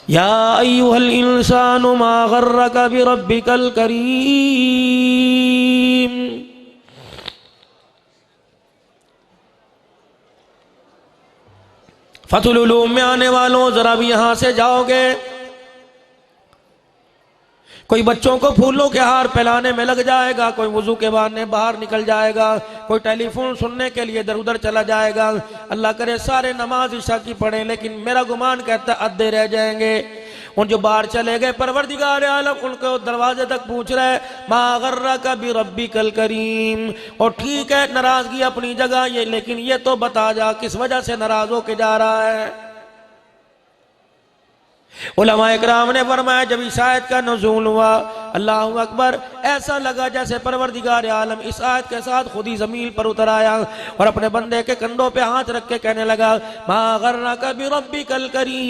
या अय्युहल इंसानु मा गर्रक बिरब्बिकल करीम। फतहुल उलूम में आने वालों, जरा भी यहां से जाओगे, कोई बच्चों को फूलों के हार पहनाने में लग जाएगा, कोई वुजू के बहाने बाहर निकल जाएगा, कोई टेलीफोन सुनने के लिए इधर उधर चला जाएगा। अल्लाह करे सारे नमाज इशा की पढ़े, लेकिन मेरा गुमान कहता है अद्धे रह जाएंगे। उन जो बाहर चले गए परवरदिगार आलम उनको दरवाजे तक पूछ रहे मा गर्रक बिरब्बिकल करीम। और ठीक है नाराजगी अपनी जगह ये, लेकिन ये तो बता जा किस वजह से नाराज होके जा रहा है। उलमाए किराम ने फरमाया जब इस आयत का नुज़ूल हुआ, अल्लाहु अकबर, ऐसा लगा जैसे परवरदिगार आलम इस आयत के साथ खुद ही जमीन पर उतर आया और अपने बंदे के कंधों पे हाथ रख के कहने लगा मा गर्रक बिरब्बिकल करीम।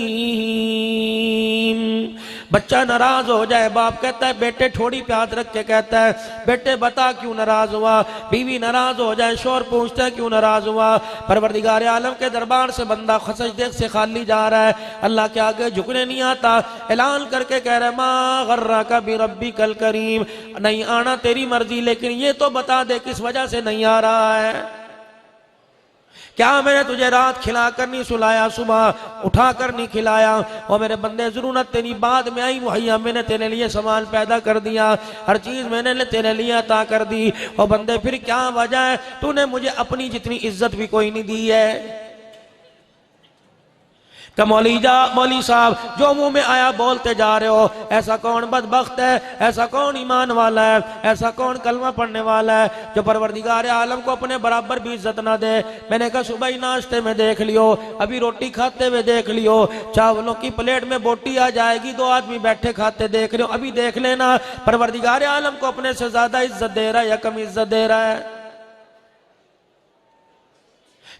बच्चा नाराज हो जाए, बाप कहता है बेटे ठोड़ी पे हाथ रख के कहता है बेटे बता क्यों नाराज हुआ। बीवी नाराज हो जाए, शौहर पूछता है क्यों नाराज हुआ। परवरदिगार आलम के दरबार से बंदा सजदे से खाली जा रहा है, अल्लाह के आगे झुकने नहीं आता, ऐलान करके कह रहा है मा गर्रक बिरब्बिकल करीम। नहीं आना तेरी मर्जी, लेकिन ये तो बता दे किस वजह से नहीं आ रहा है। क्या मैंने तुझे रात खिला कर नहीं सुलाया, सुबह उठा कर नहीं खिलाया। और मेरे बंदे जरूरत तेरी बाद में आई मुहैया, मैंने तेरे लिए सामान पैदा कर दिया, हर चीज मैंने तेरे लिए अता कर दी। और बंदे फिर क्या वजह है, तूने मुझे अपनी जितनी इज्जत भी कोई नहीं दी है। कि मौली साहब जो मुंह में आया बोलते जा रहे हो, ऐसा कौन बदबख्त है, ऐसा कौन ईमान वाला है, ऐसा कौन कलमा पढ़ने वाला है जो परवरदिगार आलम को अपने बराबर भी इज्जत ना दे। मैंने कहा सुबह ही नाश्ते में देख लियो, अभी रोटी खाते हुए देख लियो, चावलों की प्लेट में बोटी आ जाएगी, दो आदमी बैठे खाते देख रहे हो, अभी देख लेना परवरदिगार आलम को अपने से ज्यादा इज्जत दे रहा है या कम इज्जत दे रहा है।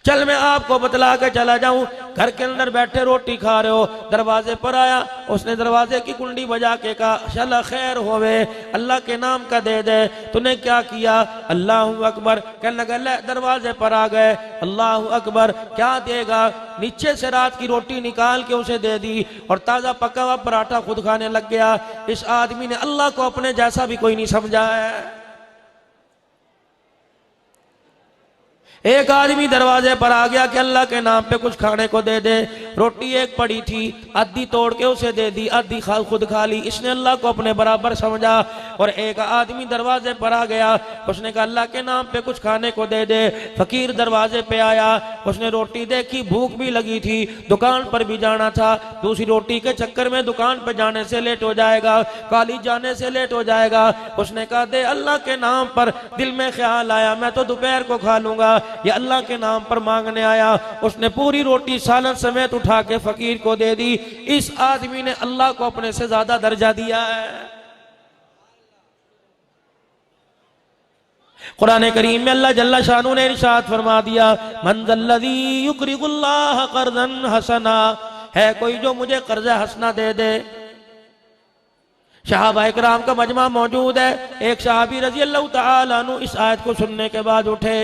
चल मैं आपको बतला के चला जाऊं, घर के अंदर बैठे रोटी खा रहे हो, दरवाजे पर आया, उसने दरवाजे की कुंडी बजा के कहा शाला खैर होवे, अल्लाह के नाम का दे दे। तूने क्या किया? अल्लाहु अकबर। कहने लगा ले दरवाजे पर आ गए, अल्लाहु अकबर, क्या देगा? नीचे से रात की रोटी निकाल के उसे दे दी और ताजा पका हुआ पराठा खुद खाने लग गया। इस आदमी ने अल्लाह को अपने जैसा भी कोई नहीं समझा है। एक आदमी दरवाजे पर आ गया कि अल्लाह के नाम पे कुछ खाने को दे दे। रोटी एक पड़ी थी, आधी तोड़ के उसे दे दी, आधी खुद खा ली। इसने अल्लाह को अपने बराबर समझा। और एक आदमी दरवाजे पर आ गया, उसने कहा अल्लाह के नाम पे कुछ खाने को दे दे। फकीर दरवाजे पे आया, उसने रोटी देखी, भूख भी लगी थी, दुकान पर भी जाना था, दूसरी रोटी के चक्कर में दुकान पर जाने से लेट हो जाएगा, कॉलेज जाने से लेट हो जाएगा। उसने कहा दे अल्लाह के नाम पर। दिल में ख्याल आया मैं तो दोपहर को खा लूंगा, ये अल्लाह के नाम पर मांगने आया। उसने पूरी रोटी सालन समेत उठा के फकीर को दे दी। इस आदमी ने अल्लाह को अपने से ज्यादा दर्जा दिया है। कुरान करीम में अल्लाह जल्ला शानू ने इरशाद फरमा दिया मन ज़ल्लज़ी युक़रिज़ुल्लाह क़र्ज़न हसना, है कोई जो मुझे कर्ज़ हसना दे दे। सहाबा इकराम का मजमा मौजूद है। एक सहाबी रज़ी अल्लाह तआला अन्हु इस आयत को सुनने के बाद उठे,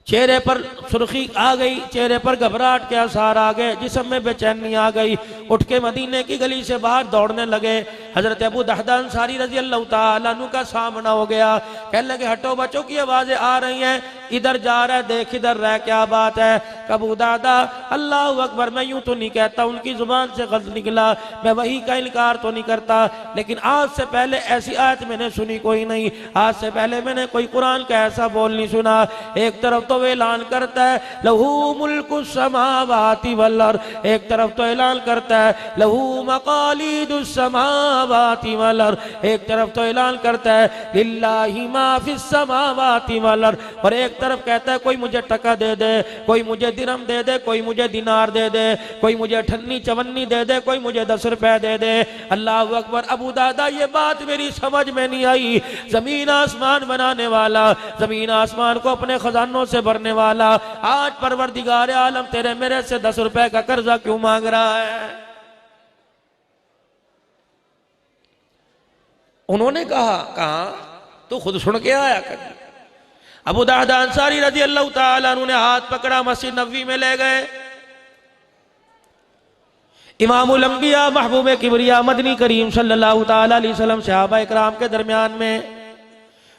चेहरे पर सुर्खी आ गई, चेहरे पर घबराहट के आसार आ गए, जिस्म में बेचैनी आ गई। उठ के मदीने की गली से बाहर दौड़ने लगे। हजरत अबू दहदा अंसारी रजी अल्लाह तआला अन्हु का सामना हो गया। कहने लगे हटो बच्चों की आवाजें आ रही हैं, इधर जा रहा है, देख इधर रह, क्या बात है? अबू दादा अल्लाह अकबर, मैं यूं तो नहीं कहता, उनकी जुबान से गलत निकला, मैं वही का इनकार तो नहीं करता, लेकिन आज से पहले ऐसी आयत मैंने सुनी कोई नहीं, आज से पहले मैंने कोई कुरान का ऐसा बोल नहीं सुना। एक तरफ तो वे ऐलान करता है लहू मुल्कु समावाति वल अर्द, एक तरफ तो ऐलान करता है लहू मकालिदुस समावाति वल अर्द, एक तरफ तो ऐलान करता है लिल्लाहि मा फिस समावाति वल अर्द, और एक तरफ कहता है कोई मुझे टका दे दे, कोई मुझे दिरहम दे दे, कोई मुझे दिनार दे दे, कोई मुझे ठन्नी चवन्नी दे दे, कोई मुझे 10 रुपए दे दे। अल्लाह अकबर। अबू दादा ये बात मेरी समझ में नहीं आई। जमीन आसमान बनाने वाला, जमीन आसमान को अपने खजानों से भरने वाला, आज परवरदिगार आलम तेरे मेरे से 10 रुपए का कर्जा क्यों मांग रहा है? उन्होंने कहा तू खुद सुन के आया कर। अबू दादा अंसारी रजी अल्लाह तआला अन्हु ने हाथ पकड़ा, मस्जिद नबवी में ले गए। इमामुल अंबिया महबूब किबरिया मदनी करीम सल्लल्लाहु ताला अलैहि वसल्लम सहाबा इकराम के दरमियान में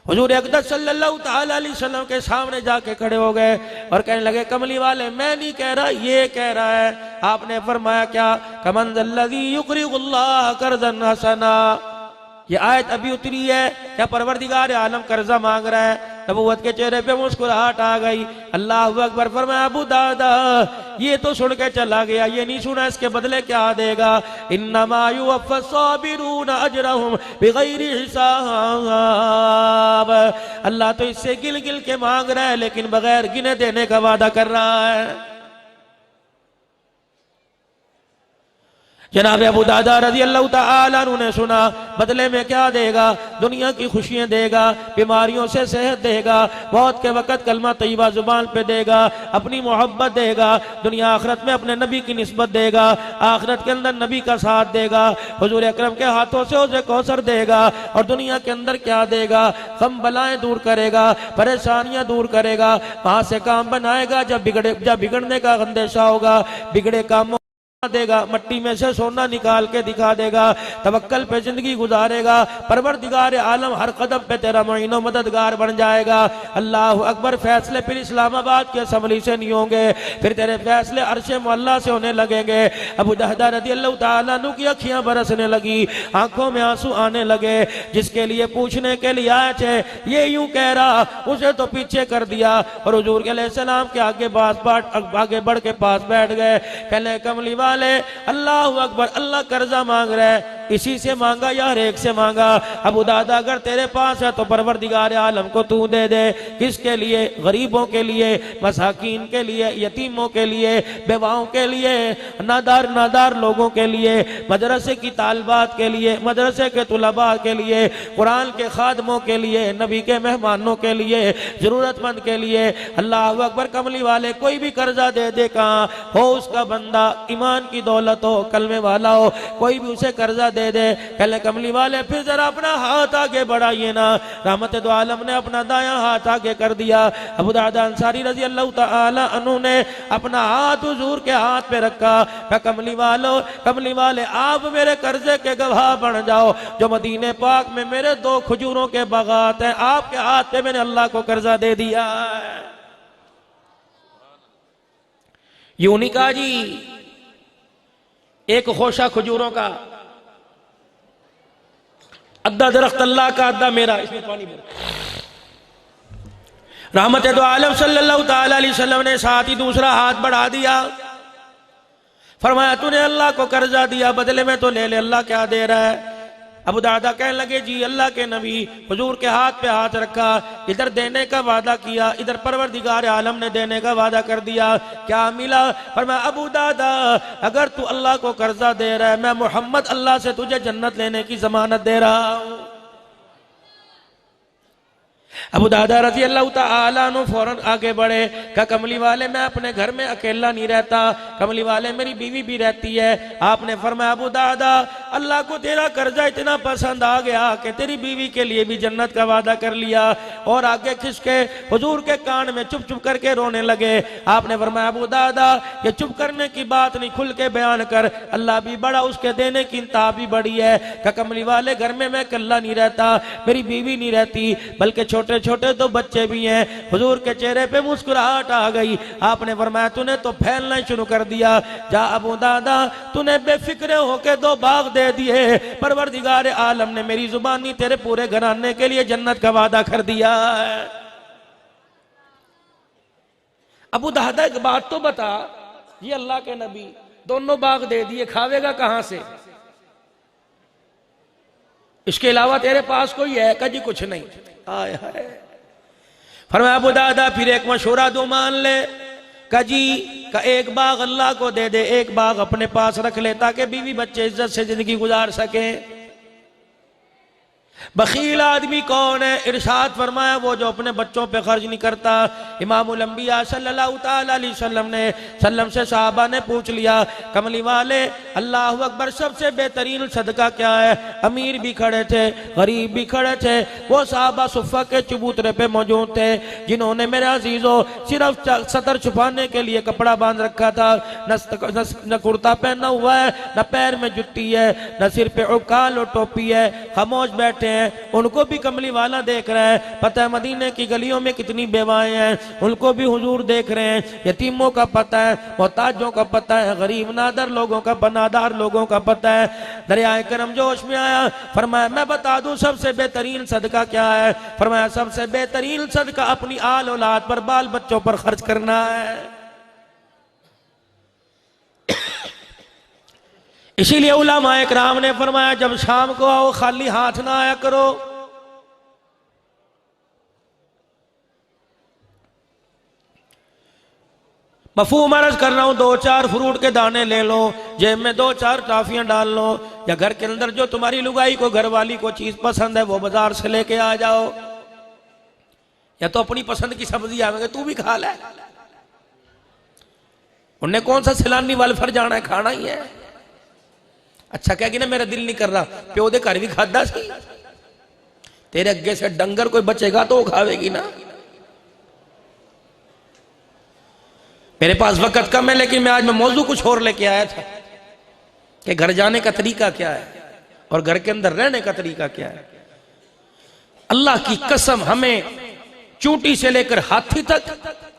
हुजूर अक़दस सल्लल्लाहु ताला अलैहि वसल्लम के सामने जाके खड़े हो गए और कहने लगे, कमली वाले मैं नहीं कह रहा, ये कह रहा है। आपने फरमाया क्या? कमंज़ल्लज़ी युक़रिज़ुल्लाह क़र्ज़न हसना। ये आयत अभी उतरी है, क्या परवरदिगार आलम कर्जा मांग रहा है? नबूवत के चेहरे पे मुस्कुराहट आ गई। अल्लाह अकबर। फरमाया, अबू दादा ये तो सुन के चला गया, ये नहीं सुना इसके बदले क्या देगा। इन्नमा युवफ़्फ़ास्साबिरून अजरहुम बिग़ैरि हिसाब। अल्लाह तो इससे गिल गिल के मांग रहा है लेकिन बगैर गिने देने का वादा कर रहा है। जनाब अबू दादा रजी अल्लाह तआला अन्हु ने सुना, बदले में क्या देगा? दुनिया की खुशियां देगा, बीमारियों से सेहत देगा, मौत के वक़्त कलमा तय्यबा जुबान पे देगा, अपनी मोहब्बत देगा, दुनिया आखिरत में अपने नबी की निस्बत देगा, आखिरत के अंदर नबी का साथ देगा, हुजूर अकरम के हाथों से उसे कौसर देगा। और दुनिया के अंदर क्या देगा? गम बलाएं दूर करेगा, परेशानियां दूर करेगा, वहां से काम बनाएगा जब बिगड़ने का अंदेशा होगा, बिगड़े कामों देगा, मट्टी में से सोना निकाल के दिखा देगा, तवक्कल पे जिंदगी गुजारेगा। परवरदिगार आलम हर कदम पे तेरा मुईनो मददगार बन जाएगा। अल्लाह अकबर। फैसले फिर इस्लामाबाद के असम्बली से नहीं होंगे, फिर तेरे फैसले अर्शे मुअल्ला से होने लगेंगे। अबू दहदा रज़ी अल्लाह तआला अन्हु की अखियां बरसने लगी, आंखों में आंसू आने लगे। जिसके लिए पूछने के लिए आए थे ये यूं कह रहा, उसे तो पीछे कर दिया और हुजूर के अलैहिस्सलाम के आगे बढ़ के पास बैठ गए। कहने, कमली वाले अल्लाह अकबर, अल्लाह कर्जा मांग रहा है, इसी से मांगा या हर एक से मांगा? अबू दादा अगर तेरे पास है तो परवरदिगार आलम को तू दे दे। किसके लिए? गरीबों के लिए, मसाकीन के लिए, यतीमों के लिए, बेवाओं के लिए, नादार लोगों के लिए, मदरसे की तालबात के लिए, मदरसे के तुलबा के लिए, कुरान के खादमों के लिए, नबी के मेहमानों के लिए, जरूरतमंद के लिए। अल्लाह अकबर। कमली वाले कोई भी कर्जा दे दे, कहाँ हो उसका बंदा, ईमान की दौलत हो, कलमे वाला हो, कोई भी उसे कर्जा दे दे। कहले, कमली वाले फिर जरा अपना हाथ आगे बढ़ाइए ना। रहमत दो आलम ने अपना दायां हाथ आगे कर दिया। अबू दादा अंसारी रजी अल्लाह तआला अन्हु ने अपना हाथ हुजूर के हाथ पे रखा। कमली वाले आप मेरे कर्जे के गवाह बन जाओ। जो मदीने पाक में मेरे 2 खजूरों के बागात हैं, आपके हाथ पे मैंने अल्लाह को कर्जा दे दिया। यूं नहीं कहा जी एक खोशा खजूरों का, अद्धा दरख्त अल्लाह का, अद्धा मेरा, इसमें पानी भर। रहमत दो आलम सल्लल्लाहु ताला अलैहि वसल्लम ने साथ ही दूसरा हाथ बढ़ा दिया। फरमाया, तूने अल्लाह को कर्जा दिया, बदले में तो ले ले, अल्लाह क्या दे रहा है? अबू दादा कहने लगे, जी अल्लाह के नबी, हुजूर के हाथ पे हाथ रखा, इधर देने का वादा किया, इधर परवरदिगार आलम ने देने का वादा कर दिया। क्या मिला? फरमाया, अबू दादा अगर तू अल्लाह को कर्जा दे रहा है, मैं मोहम्मद अल्लाह से तुझे जन्नत लेने की जमानत दे रहा हूं। अबू दादा रजी अल्लाह तआला अन्हु फौरन आगे बढ़े। कहा, कमली वाले मैं अपने घर में अकेला नहीं रहता, कमली वाले मेरी बीवी भी रहती है। आपने फरमाया, अबू दादा अल्लाह को तेरा कर्जा इतना पसंद आ गया कि तेरी बीवी के लिए भी जन्नत का वादा कर लिया। और आगे खिसके हुजूर के कान में चुप चुप करके रोने लगे। आपने फरमाया, अबू दादा ये चुप करने की बात नहीं, खुल के बयान कर, अल्लाह भी बड़ा, उसके देने की इंतहा भी बड़ी है। कहा, कमली वाले घर में मैं अकेला नहीं रहता, मेरी बीवी नहीं रहती, बल्कि छोटे छोटे तो बच्चे भी हैं। हुजूर के चेहरे पे मुस्कुराहट आ गई। आपने फरमाया, तूने तो फैलना शुरू कर दिया, जा अबू दादा तूने बेफिक्र होके 2 बाग दे दिए, परवरदिगार आलम ने मेरी जुबानी तेरे पूरे घराने के लिए जन्नत का वादा कर दिया है। अबू दादा एक बात तो बता, ये अल्लाह के नबी 2 बाग दे दिए, खावेगा कहां से? इसके अलावा तेरे पास कोई है? कभी कुछ नहीं। आय हाय। फरमाया, अबू दादा फिर एक मशवरा दो, मान ले। कजी का एक बाग अल्लाह को दे दे, एक बाग अपने पास रख ले, ताकि बीवी बच्चे इज्जत से जिंदगी गुजार सके। बखील आदमी कौन है? इरशाद फरमाया वो जो अपने बच्चों पे खर्च नहीं करता। इमामुल अंबिया सल्लल्लाहु ताला अलैहि वसल्लम से साहबा ने पूछ लिया, कमली वाले अल्लाह अकबर सबसे बेहतरीन सदका क्या है? अमीर भी खड़े थे, गरीब भी खड़े थे। वो साहबा सुफ़ा के चबूतरे पे मौजूद थे जिन्होंने मेरे अजीजों सिर्फ सतर छुपाने के लिए कपड़ा बांध रखा था, न कुर्ता पहना हुआ है, न पैर में जुत्ती है, न सिर पे उकाल और टोपी है, खामोश बैठे हैं। उनको भी कमली वाला देख रहा है। पता है मदीने की गलियों में कितनी बेवाएं हैं, उनको भी हुजूर देख रहे हैं। यतीमों का पता है, मोहताजों का पता है, गरीब नादर लोगों का, बनादार लोगों का पता है। दरियाए करम जोश में आया, फरमाया मैं बता दूं सबसे बेहतरीन सदका क्या है? फरमाया सबसे बेहतरीन सदका अपनी आल औलाद पर, बाल बच्चों पर खर्च करना है। इसीलिए उलमाए किराम ने फरमाया जब शाम को आओ खाली हाथ ना आया करो। मफहूम अर्ज कर रहा हूं, 2-4 फ्रूट के दाने ले लो, जेब में 2-4 टॉफियां डाल लो, या घर के अंदर जो तुम्हारी लुगाई को, घरवाली को चीज पसंद है वो बाजार से लेके आ जाओ, या तो अपनी पसंद की सब्जी आवेंगे तू भी खा ले। उन्हें कौन सा सैलानी वालफर जाना है, खाना ही है। अच्छा कहेगी ना मेरा दिल नहीं कर रहा, प्यो दे घर भी खादा सी, तेरे अगे से डंगर कोई बचेगा तो खावेगी ना। मेरे पास वक्त कम है लेकिन मैं आज मौजू कुछ और लेके आया था कि घर जाने का तरीका क्या है और घर के अंदर रहने का तरीका क्या है। अल्लाह की कसम हमें चूंटी से लेकर हाथी तक,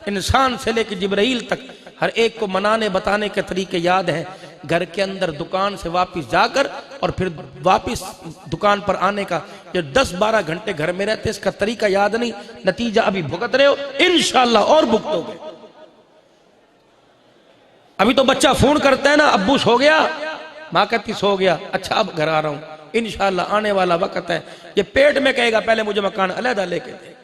इंसान से लेकर जिब्राइल तक हर एक को मनाने बताने के तरीके याद हैं। घर के अंदर दुकान से वापस जाकर और फिर वापस दुकान पर आने का, जो 10-12 घंटे घर में रहते इसका तरीका याद नहीं, नतीजा अभी भुगत रहे हो, इंशाअल्लाह और भुगतोगे। अभी तो बच्चा फोन करता है ना, अब्बू सो गया, माँ कहती सो गया, अच्छा अब घर आ रहा हूं, इंशाअल्लाह आने वाला वक्त है। ये पेट में कहेगा पहले मुझे मकान अलहदा लेके दे।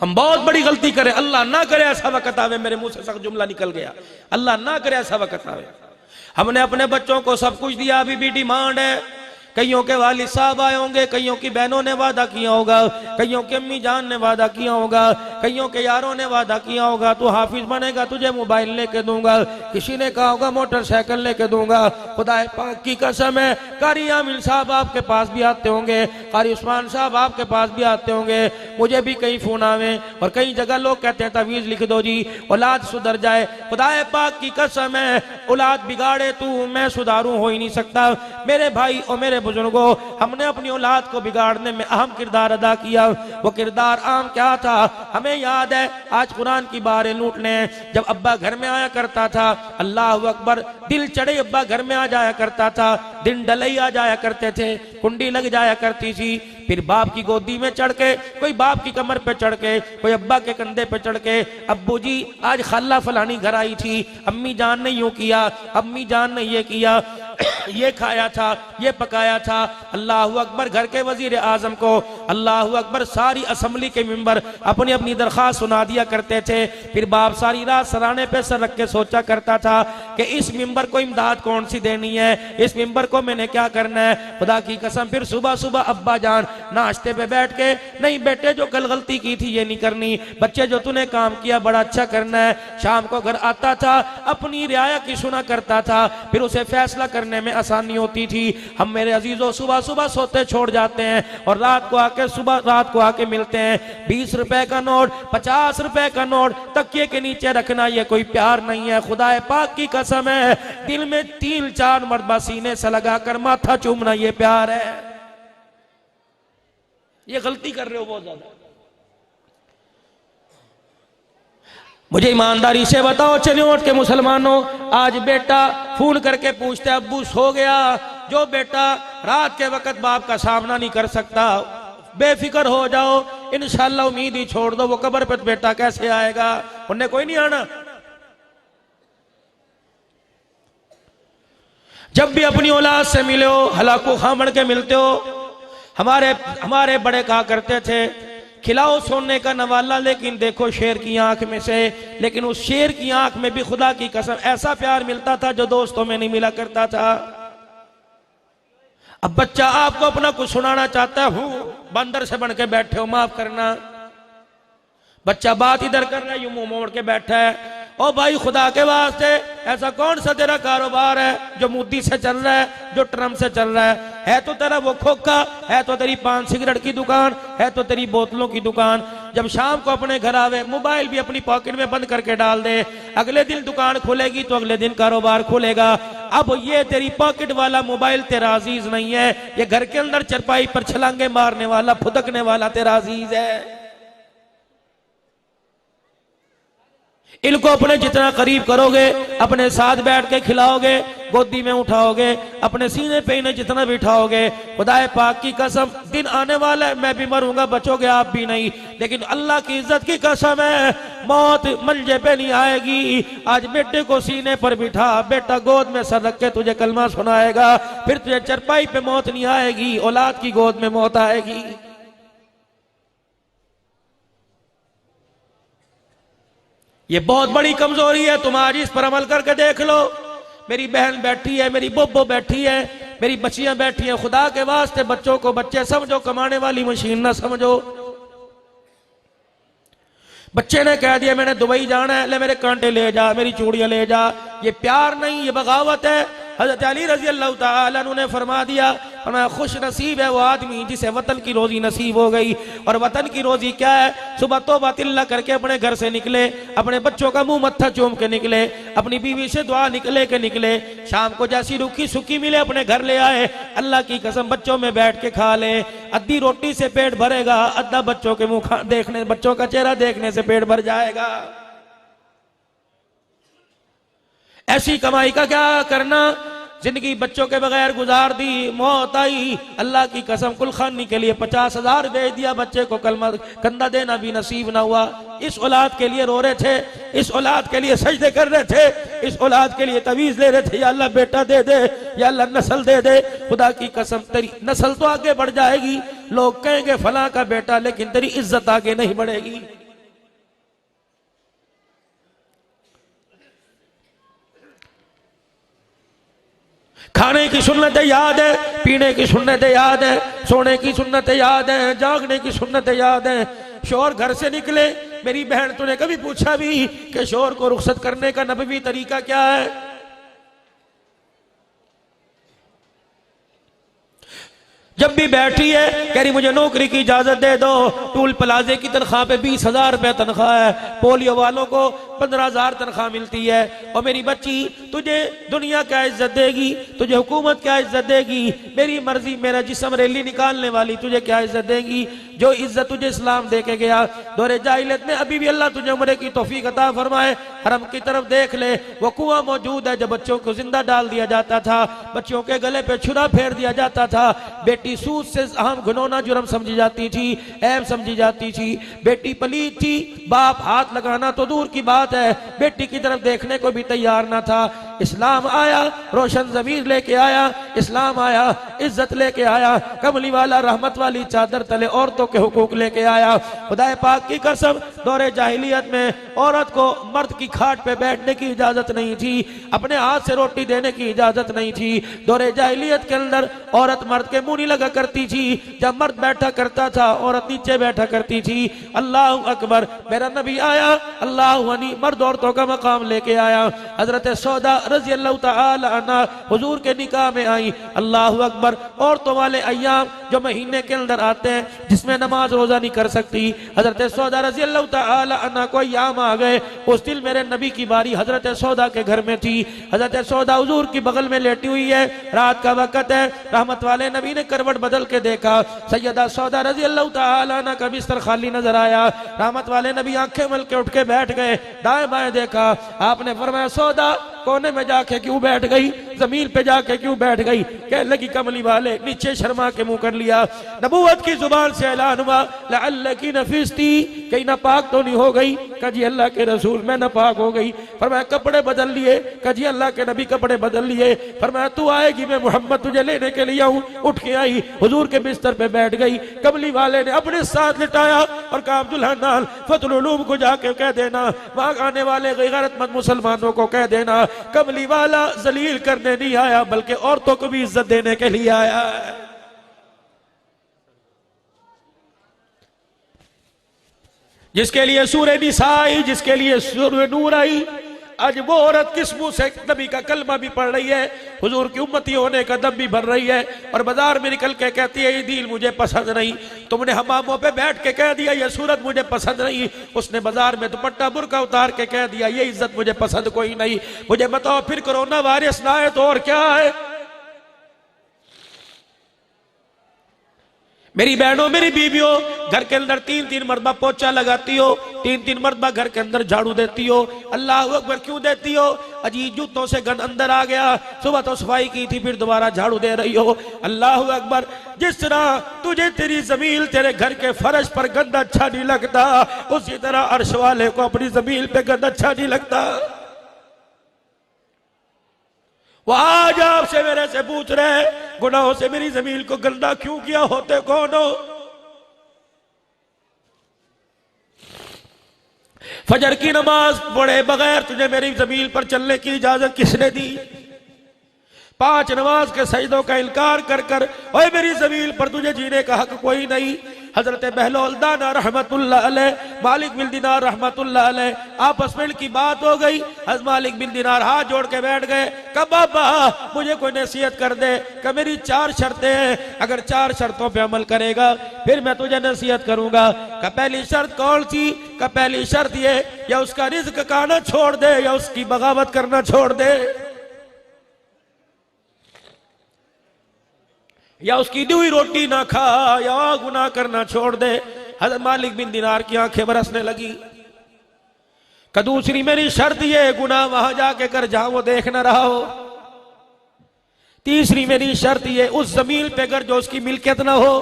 हम बहुत बड़ी गलती करें, अल्लाह ना करे ऐसा वक्त आवे, मेरे मुंह से सख्त जुमला निकल गया, अल्लाह ना करे ऐसा वक्त आवे। हमने अपने बच्चों को सब कुछ दिया, अभी भी डिमांड है। कईयों के वालिद साहब आए होंगे, कईयों की बहनों ने वादा किया होगा, कईयों की अम्मी जान ने वादा किया होगा, कईयों के यारों ने वादा किया होगा तू हाफिज बनेगा, तुझे मोबाइल लेके दूंगा, किसी ने कहा होगा मोटरसाइकिल लेके दूंगा। खुदा पाक की कसम है, कारी आमिर साहब आपके पास भी आते होंगे, कारी उस्मान साहब आपके पास भी आते होंगे, मुझे भी कई फोन आवे और कई जगह लोग कहते हैं तवीज लिख दो जी औलाद सुधर जाए। खुदा पाक की कसम है, औलाद बिगाड़े तू, मैं सुधारू हो ही नहीं सकता। मेरे भाई और मेरे बुजुर्गों, हमने अपनी औलाद को बिगाड़ने में अहम किरदार अदा किया। वो किरदार आम क्या था हमें याद है। आज कुरान की बारें लूटने, जब अब्बा घर में आया करता था, अल्लाह अकबर, दिल चढ़े अब्बा घर में आ जाया करता था, दिन डलई आ जाया करते थे, कुंडी लग जाया करती थी, फिर बाप की गोदी में चढ़ के, कोई बाप की कमर पे चढ़ के, कोई अब्बा के कंधे पे चढ़ के, अब्बू जी आज खाला फलानी घर आई थी, अम्मी जान ने यूं किया, अम्मी जान ने ये किया, ये खाया था, ये पकाया था। अल्लाह अकबर, घर के वजीर आजम को अल्लाह अकबर सारी असम्बली के मेंबर अपनी अपनी दरख्वास्त सुना दिया करते थे। फिर बाप सारी रात सराने पे सर रख के सोचा करता था कि इस मेंबर को इमदाद कौन सी देनी है, इस मेंबर को मैंने क्या करना है। खुदा की कसम फिर सुबह सुबह अब्बा जान नाश्ते पे बैठ के, नहीं बेटे जो कल गलती की थी ये नहीं करनी, बच्चे जो तूने काम किया बड़ा अच्छा करना है। शाम को घर आता था, अपनी रियाया की सुना करता था, फिर उसे फैसला करने में आसानी होती थी। हम मेरे अजीजों सुबह सुबह सोते छोड़ जाते हैं और रात को आके मिलते हैं। 20 रुपए का नोट, 50 रुपए का नोट तकिए के नीचे रखना ये कोई प्यार नहीं है। खुदा पाक की कसम है, दिल में 3-4 मरतबा सीने से लगाकर माथा चूमना ये प्यार है। ये गलती कर रहे हो बहुत ज्यादा। मुझे ईमानदारी से बताओ, चलिए उठ के मुसलमानों, आज बेटा फोन करके पूछते अब्बू सो गया। जो बेटा रात के वक्त बाप का सामना नहीं कर सकता, बेफिक्र हो जाओ, इंशाअल्लाह उम्मीद ही छोड़ दो, वो कब्र पर बेटा कैसे आएगा, उन्हें कोई नहीं आना। जब भी अपनी औलाद से मिले हो, हलाको खामड़ के मिलते हो, हमारे बड़े कहा करते थे खिलाओ सोने का नवाला लेकिन देखो शेर की आंख में से। लेकिन उस शेर की आंख में भी खुदा की कसम ऐसा प्यार मिलता था जो दोस्तों में नहीं मिला करता था। अब बच्चा आपको अपना कुछ सुनाना चाहता है, हूं बंदर से बन के बैठे हो, माफ करना। बच्चा बात इधर कर रहा है, यूं मुंह मोड़ के बैठा है। ओ भाई खुदा के वास्ते, ऐसा कौन सा तेरा कारोबार है जो मोदी से चल रहा है, जो ट्रम्प से चल रहा है तो तेरा वो खोखा, है तो तेरी पान सिगरेट की दुकान, है तो तेरी बोतलों की दुकान। जब शाम को अपने घर आवे, मोबाइल भी अपनी पॉकेट में बंद करके डाल दे, अगले दिन दुकान खुलेगी तो अगले दिन कारोबार खुलेगा। अब ये तेरी पॉकेट वाला मोबाइल तेरा अजीज नहीं है, ये घर के अंदर चरपाई पर छलांगे मारने वाला, फुदकने वाला तेरा अजीज है। इनको अपने जितना करीब करोगे, अपने साथ बैठ के खिलाओगे, गोदी में उठाओगे, अपने सीने पे इन्हें जितना बिठाओगे, खुदाए पाक की कसम दिन आने वाला है, मैं भी मरूंगा, बचोगे आप भी नहीं, लेकिन अल्लाह की इज्जत की कसम है, मौत मंजे पे नहीं आएगी। आज बेटे को सीने पर बिठा, बेटा गोद में सर रख के तुझे कलमा सुनाएगा, फिर तुझे चरपाई पे मौत नहीं आएगी, औलाद की गोद में मौत आएगी। ये बहुत बड़ी कमजोरी है, तुम आज इस पर अमल करके देख लो। मेरी बहन बैठी है, मेरी बोबो बैठी है, मेरी बच्चियां बैठी हैं, खुदा के वास्ते बच्चों को बच्चे समझो, कमाने वाली मशीन ना समझो। बच्चे ने कह दिया मैंने दुबई जाना है, ले मेरे कांटे ले जा, मेरी चूड़ियां ले जा, ये प्यार नहीं, ये बगावत है। हजरत अली रजी अल्लाह तआला अन्हु ने फरमा दिया, फरमाया खुश नसीब है वो आदमी जिसे वतन की रोजी नसीब हो गई। और वतन की रोजी क्या है? सुबह तौबा तिल्ला करके अपने घर से निकले, अपने बच्चों का मुंह मत्था चूम के निकले, अपनी बीवी से दुआ निकले, शाम को जैसी रूखी सूखी मिले अपने घर ले आए, अल्लाह की कसम बच्चों में बैठ के खा ले। अद्धी रोटी से पेट भरेगा, अद्धा बच्चों के मुंह देखने, बच्चों का चेहरा देखने से पेट भर जाएगा। ऐसी कमाई का क्या करना, जिंदगी बच्चों के बगैर गुजार दी, मौत आई, अल्लाह की कसम कुलखानी के लिए 50,000 भेज दिया, बच्चे को कलमा कंधा देना भी नसीब ना हुआ। इस औलाद के लिए रो रहे थे, इस औलाद के लिए सजदे कर रहे थे, इस औलाद के लिए तवीज ले रहे थे, या अल्लाह बेटा दे दे, या अल्लाह नस्ल दे दे। खुदा की कसम तेरी नस्ल तो आगे बढ़ जाएगी, लोग कहेंगे फलां का बेटा, लेकिन तेरी इज्जत आगे नहीं बढ़ेगी। खाने की सुन्नतें याद है, पीने की सुन्नतें याद है, सोने की सुन्नतें याद है, जागने की सुन्नतें याद है। शोर घर से निकले, मेरी बहन तूने कभी पूछा भी कि शोर को रुखसत करने का नबवी तरीका क्या है? जब भी बैठी है कह रही मुझे नौकरी की इजाजत दे दो, टूल प्लाजे की तनख्वाह पे 20,000 रुपए तनख्वाह है, पोलियो वालों को 15,000 तनख्वाह मिलती है। और मेरी बच्ची तुझे दुनिया क्या इज्जत देगी, तुझे हुकूमत क्या इज्जत देगी, मेरी मर्जी मेरा जिस्म रैली निकालने वाली तुझे क्या इज्जत देगी? जो इज्जत तुझे इस्लाम दे के गया दौरे जाहिलियत में, अभी भी अल्लाह तुझे उम्र की तौफीक अता फरमाए। हरम की तरफ देख ले, वो कुआं मौजूद है जब बच्चों को जिंदा डाल दिया जाता था, बच्चों के गले पे छुरा फेर दिया जाता था। बेटी सूद से अहम घिनौना जुर्म समझी जाती थी, ऐब समझी जाती थी, बेटी पलीद थी, बाप हाथ लगाना तो दूर की बात है, बेटी की तरफ देखने को भी तैयार ना था। इस्लाम आया, रोशन ज़मीर लेके आया, इस्लाम आया, इज्जत लेके आया, कमली वाला रहमत वाली चादर तले औरतों के हुकूक लेके आया। खुदाए पाक की कसम, दौरे जाहिलियत में औरत को मर्द की खाट पे बैठने की इजाजत नहीं थी, अपने हाथ से रोटी देने की इजाजत नहीं थी। दौरे जाहिलियत के अंदर औरत मर्द के मुंह नहीं लगा करती थी, जब मर्द बैठा करता था औरत नीचे बैठा करती थी। अल्लाह अकबर, मेरा नबी आया, अल्लाह वनी मर्द औरतों का मकाम लेके आया। हजरत सौदा रजी अल्लाह तआला अन्हा हुजूर के निकाह में आई। अल्लाह अकबर, औरतों वाले अय्याम जो महीने के अंदर आते हैं जिसमें नमाज रोजा नहीं कर सकती, हजरत सौदा रजी अल्लाह तआला अन्हा को अय्याम आ गए। उस दिन मेरे नबी की बारी हजरत सौदा के घर में थी। हजरत सौदा हुजूर की बगल में लेटी हुई है, रात का वक्त है, रहमत वाले नबी ने करवट बदल के देखा, सैयदा सौदा रजी अल्लाह तआला अन्हा का बिस्तर खाली नजर आया। रहमत वाले नबी आंखें मल के उठ के बैठ गए, दाएं बाएं देखा, आपने फरमाया सौदा कोने में जाके क्यों बैठ गई, जमीन पे जाके क्यों बैठ गई? कह लगी कमली वाले, नीचे शर्मा के मुंह कर लिया। नबूवत की जुबान से ऐलान हुआ, लअल्लकी नफिस्ती, कहीं नापाक तो नहीं हो गई? कजी अल्लाह के रसूल मैं नापाक हो गई। फरमाया कपड़े बदल लिए? कजी अल्लाह के नबी कपड़े बदल लिए। फरमाया तू आएगी, मैं मोहम्मद तुझे लेने के लिए आऊं। उठ के आई, हुजूर के बिस्तर पे बैठ गई। कमली वाले ने अपने साथ लिटाया और कहा अब्दुल्ला नाल फतुल उलूम को जाके कह देना, वहां आने वाले गैरतमंद मुसलमानों को कह देना कमली वाला जलील करने नहीं आया बल्कि औरतों को भी इज्जत देने के लिए आया है। जिसके लिए सूरह निसा आई, जिसके लिए सूरह नूर आई, आज वो औरत किस मुंह से नबी का कलमा भी पढ़ रही है, हुजूर की उम्मती होने का दम भी भर रही है, और बाजार में निकल के कहती है ये दीन मुझे पसंद नहीं। तुमने हमामों पे बैठ के कह दिया ये सूरत मुझे पसंद नहीं, उसने बाजार में दुपट्टा बुर्का उतार के कह दिया ये इज्जत मुझे पसंद कोई नहीं। मुझे बताओ फिर कोरोना वायरस ना आए तो और क्या है? मेरी बहनों, मेरी बीवियों, घर के अंदर 3-3 मरतबा पोछा लगाती हो, 3-3 मरतबा घर के अंदर झाड़ू देती हो। अल्लाह अकबर क्यों देती हो? अजीब जूतों से गंद अंदर आ गया, सुबह तो सफाई की थी फिर दोबारा झाड़ू दे रही हो। अल्लाह अकबर, जिस तरह तुझे तेरी जमीन तेरे घर के फर्श पर गंद अच्छा नहीं लगता, उसी तरह अर्श वाले को अपनी जमीन पे गंद अच्छा नहीं लगता। वो आज आपसे मेरे से पूछ रहे गुनाहों से मेरी जमीन को गंदा क्यों किया, होते कौन हो? फजर की नमाज पढ़े बगैर तुझे मेरी जमीन पर चलने की इजाजत किसने दी? 5 नमाज के सजदों का इनकार कर कर ओए मेरी जमीन पर तुझे जीने का हक कोई नहीं। हजरत बहलोल दाना रहमतुल्लाह अलैह, मालिक बिन दिनार रहमतुल्लाह अलैह, आपस में की बात हो गई। हज मालिक बिन दिनार हाथ जोड़ के बैठ गए, कहा बाबा मुझे कोई नसीहत कर दे। कहा मेरी 4 शर्तें हैं, अगर 4 शर्तों पे अमल करेगा फिर मैं तुझे नसीहत करूंगा। कहा पहली शर्त कौन सी? कहा पहली शर्त ये, या उसका रिज्क खाना छोड़ दे या उसकी बगावत करना छोड़ दे, या उसकी दी हुई रोटी ना खा, या गुनाह करना छोड़ दे। हज़रत मालिक बिन दिनार की आंखें बरसने लगी। का दूसरी मेरी शर्त ये, गुनाह वहां जाके कर जहां वो देख न रहा हो। तीसरी मेरी शर्त ये, उस जमीन पे कर जो उसकी मिल्कियत ना हो।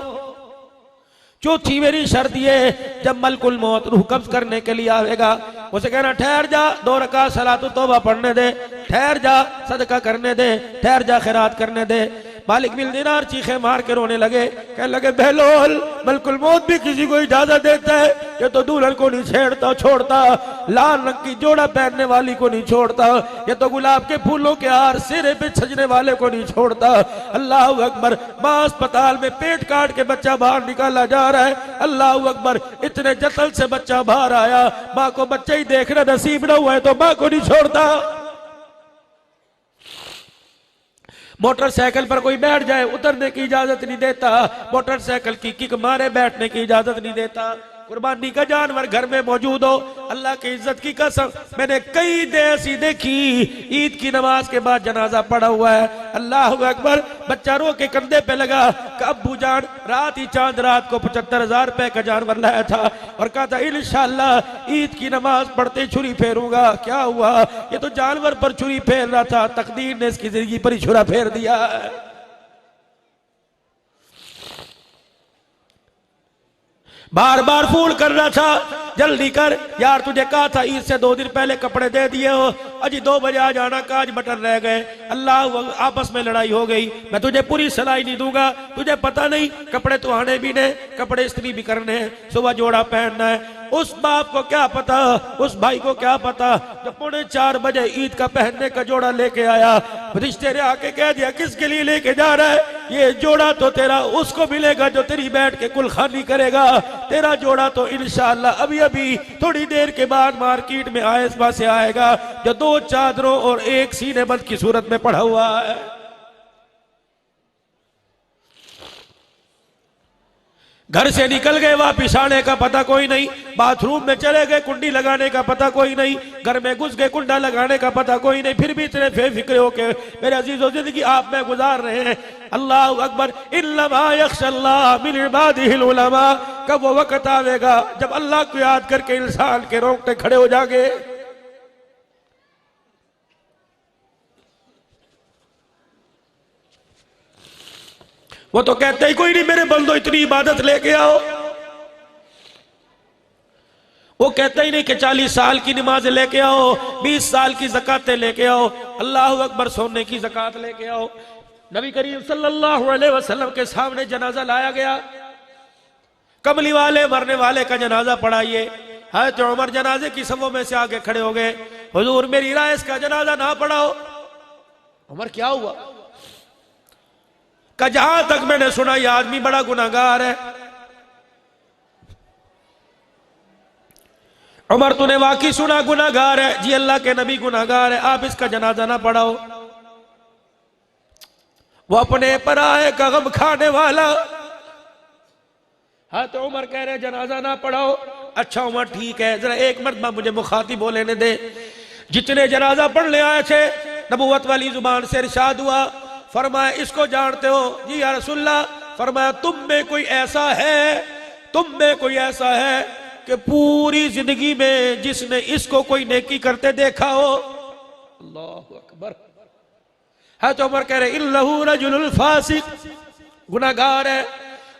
चौथी मेरी शर्त ये, जब मलकुल मौत रूह कब्ज करने के लिए आएगा उसे कहना ठहर जा, 2 रकात सलातु तौबा पढ़ने दे, ठहर जा सदका करने दे, ठहर जा खैरात करने दे। मालिक बिन दिनार चीखे मार के रोने लगे, कहने लगे बहलोल मलकुल मौत भी किसी को इजाजत देता है, ये तो दुल्हन को नहीं छेड़ता छोड़ता, लाल रंग की जोड़ा पहनने वाली को नहीं छोड़ता, ये तो गुलाब के फूलों के हार सिरे पे सजने वाले को नहीं छोड़ता। अल्लाह अकबर, मां अस्पताल में पेट काट के बच्चा बाहर निकाला जा रहा है। अल्लाह अकबर, इतने जतन से बच्चा बाहर आया, माँ को बच्चा ही देखना नसीब न हुआ है तो माँ को नहीं छोड़ता। मोटरसाइकिल पर कोई बैठ जाए उतरने की इजाजत नहीं देता, मोटरसाइकिल की किक मारे बैठने की इजाजत नहीं देता। कुर्बानी का जानवर घर में मौजूद हो, अल्लाह की इज्जत की कसम मैंने कई देर ऐसी देखी, ईद की नमाज के बाद जनाजा पड़ा हुआ है। अल्लाह अकबर, बच्चा रो के कंधे पे लगा, अब्बू जान रात ही चांद रात को 75,000 रुपए का जानवर लाया था और कहा था इंशाअल्लाह ईद की नमाज पढ़ते छुरी फेरूंगा। क्या हुआ? ये तो जानवर पर छुरी फेर रहा था, तकदीर ने इसकी जिंदगी पर ही छुरा फेर दिया। बार बार फोन कर रहा था, जल्दी कर यार, तुझे कहा था ईद से 2 दिन पहले कपड़े दे दिए हो, अजी 2 बजे आ जाना, काज बटन रह गए। अल्लाह, आपस में लड़ाई हो गई, मैं तुझे पूरी सलाई नहीं दूंगा, तुझे पता नहीं कपड़े तो आने भी ने, कपड़े इस्त्री भी करने हैं, सुबह जोड़ा पहनना है। उस बाप को क्या पता, उस भाई को क्या पता, जब 3:45 बजे ईद का पहनने का जोड़ा लेके आया, रिश्ते ने आके कह दिया किसके लिए लेके जा रहा है? ये जोड़ा तो तेरा उसको मिलेगा जो तेरी बैठ के कुलखानी करेगा, तेरा जोड़ा तो इंशाअल्लाह अभी अभी थोड़ी देर के बाद मार्केट में आयसबा से आएगा, जो 2 चादरों और 1 सीने बंद की सूरत में पड़ा हुआ है। घर से निकल गए, वापिस आने का पता कोई नहीं, बाथरूम में चले गए, कुंडी लगाने का पता कोई नहीं, घर में घुस गए, कुंडा लगाने का पता कोई नहीं, फिर भी इतने बेफिक्र होके मेरे अजीजों जिंदगी आप में गुजार रहे हैं। अल्लाह अकबर, इन्नमा यख्शल्लाह मिन इबादिहिल उलमा, कब वो वक्त आवेगा जब अल्लाह को याद करके इंसान के रोंगटे खड़े हो जाएंगे। वो तो कहते ही कोई नहीं मेरे बंदो इतनी इबादत लेके आओ, वो कहते ही नहीं कि 40 साल की नमाज लेके आओ, 20 साल की ज़कातें लेके आओ, अल्लाह अकबर सोने की ज़कात लेके आओ। नबी करीम सल्लल्लाहु अलैहि वसल्लम के सामने जनाजा लाया गया, कमली वाले मरने वाले का जनाजा पढ़ाइए। हज़रत उमर जनाजे की सफों में से आगे खड़े हो गए, हुजूर मेरी राय इसका जनाजा ना पढ़ाओ। उमर क्या हुआ? का जहां तक मैंने सुना यह आदमी बड़ा गुनाहगार है। उमर तूने वाकई सुना गुनाहगार है? जी अल्लाह के नबी गुनाहगार है, आप इसका जनाजा ना पढ़ाओ। वो अपने पराये का गम खाने वाला। हाँ तो उमर कह रहे जनाजा ना पढ़ाओ। अच्छा उमर ठीक है, जरा एक मरतबा मुझे मुखातिब हो लेने दे। जितने जनाजा पढ़ने आए थे नबूवत वाली जुबान से इरशाद हुआ, फरमाया इसको जानते हो? जी या रसूलल्लाह। फरमाया तुम में कोई ऐसा है, तुम में कोई ऐसा है कि पूरी जिंदगी में जिसने इसको कोई नेकी करते देखा हो? अल्लाहु अकबर। है तो उमर कह रहे इन्नहु रजुलुल फासिक, गुनाहगार है।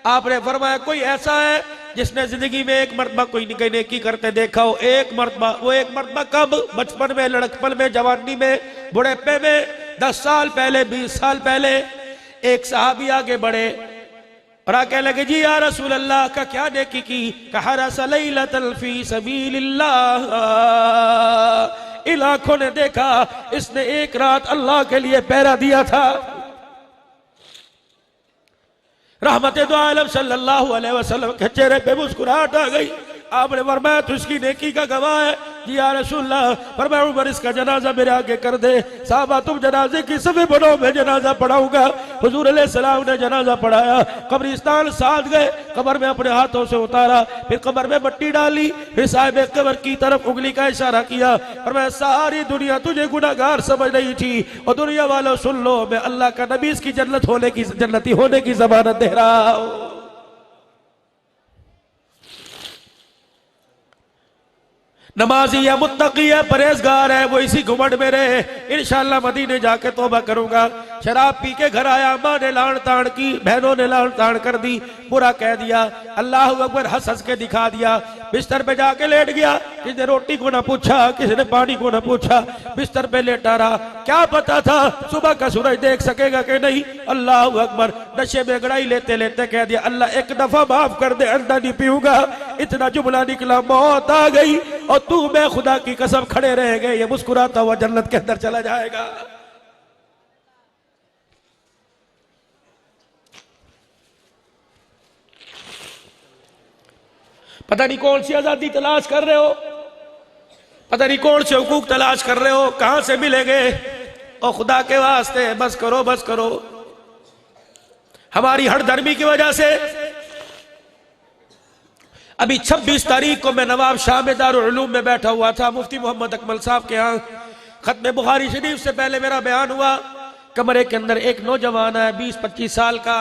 आपने फरमाया कोई ऐसा है जिसने जिंदगी में एक मरतबा कोई नेकी करते देखा हो? एक मरतबा। वो एक मरतबा कब? बचपन में, लड़कपन में, जवानी में, बुढ़ापे में, 10 साल पहले, 20 साल पहले। एक सहाबी आगे बढ़े और आके लगे जी या रसूल अल्लाह का क्या नेकी की? कहा रसलैलतल फी सबीलिल्लाह। इन आंखों ने देखा इसने एक रात अल्लाह के लिए पहरा दिया था। रहमत दो आलम सल्लल्लाहु अलैहि वसल्लम के चेहरे पे मुस्कुराहट आ गई। आपने फरमाया तो इसकी नेकी का गवाह है? जी या रसूलल्लाह। फरमाया उमर इसका जनाजा मेरे आगे कर दे। साहबा तुम जनाजे की सभी बनो, मैं जनाजा पढ़ाऊंगा। हुजूर अलैहिस्सलाम ने जनाजा पढ़ाया। कब्रिस्तान साथ गए, कब्र में अपने हाथों से उतारा, फिर कब्र में मट्टी डाली, फिर साहिब कब्र की तरफ उंगली का इशारा किया। फरमाया सारी दुनिया तुझे गुनाहगार समझ रही थी और दुनिया वालों सुन लो, मैं अल्लाह का नबी इसकी जन्नती होने की जमानत दे रहा हूं। नमाजी है, मुत्तकी है, परहेजगार है, वो इसी घुमंड में रहे। इंशाअल्लाह मदीने जाके तौबा करूंगा। शराब पी के घर आया, माँ ने लान तान की, बहनों ने लान तान कर दी, बुरा कह दिया, अल्लाह अकबर हंस हंस के दिखा दिया। बिस्तर पे जाके लेट गया, किसी ने रोटी को ना पूछा, किसी ने पानी को ना पूछा, बिस्तर पे लेटा रहा। क्या पता था सुबह का सूरज देख सकेगा कि नहीं? अल्लाह अकबर। नशे में गड़ाई लेते लेते कह दिया अल्लाह एक दफा माफ कर दे, अंडा नहीं पीऊंगा। इतना जुमला निकला, मौत आ गई और तू मैं खुदा की कसम खड़े रह गए। ये मुस्कुराता हुआ जन्नत के अंदर चला जाएगा। पता नहीं कौन सी आजादी तलाश कर रहे हो, पता नहीं कौन से हुकूक तलाश कर रहे हो, कहां से मिलेंगे? और खुदा के वास्ते बस करो, बस करो। हमारी हठधर्मी की वजह से अभी 26 तारीख को मैं नवाब शाह में दारुल उलूम में बैठा हुआ था, मुफ्ती मोहम्मद अकमल साहब के यहाँ खत्म बुखारी शरीफ से पहले मेरा बयान हुआ। कमरे के अंदर एक नौजवान है 20-25 साल का,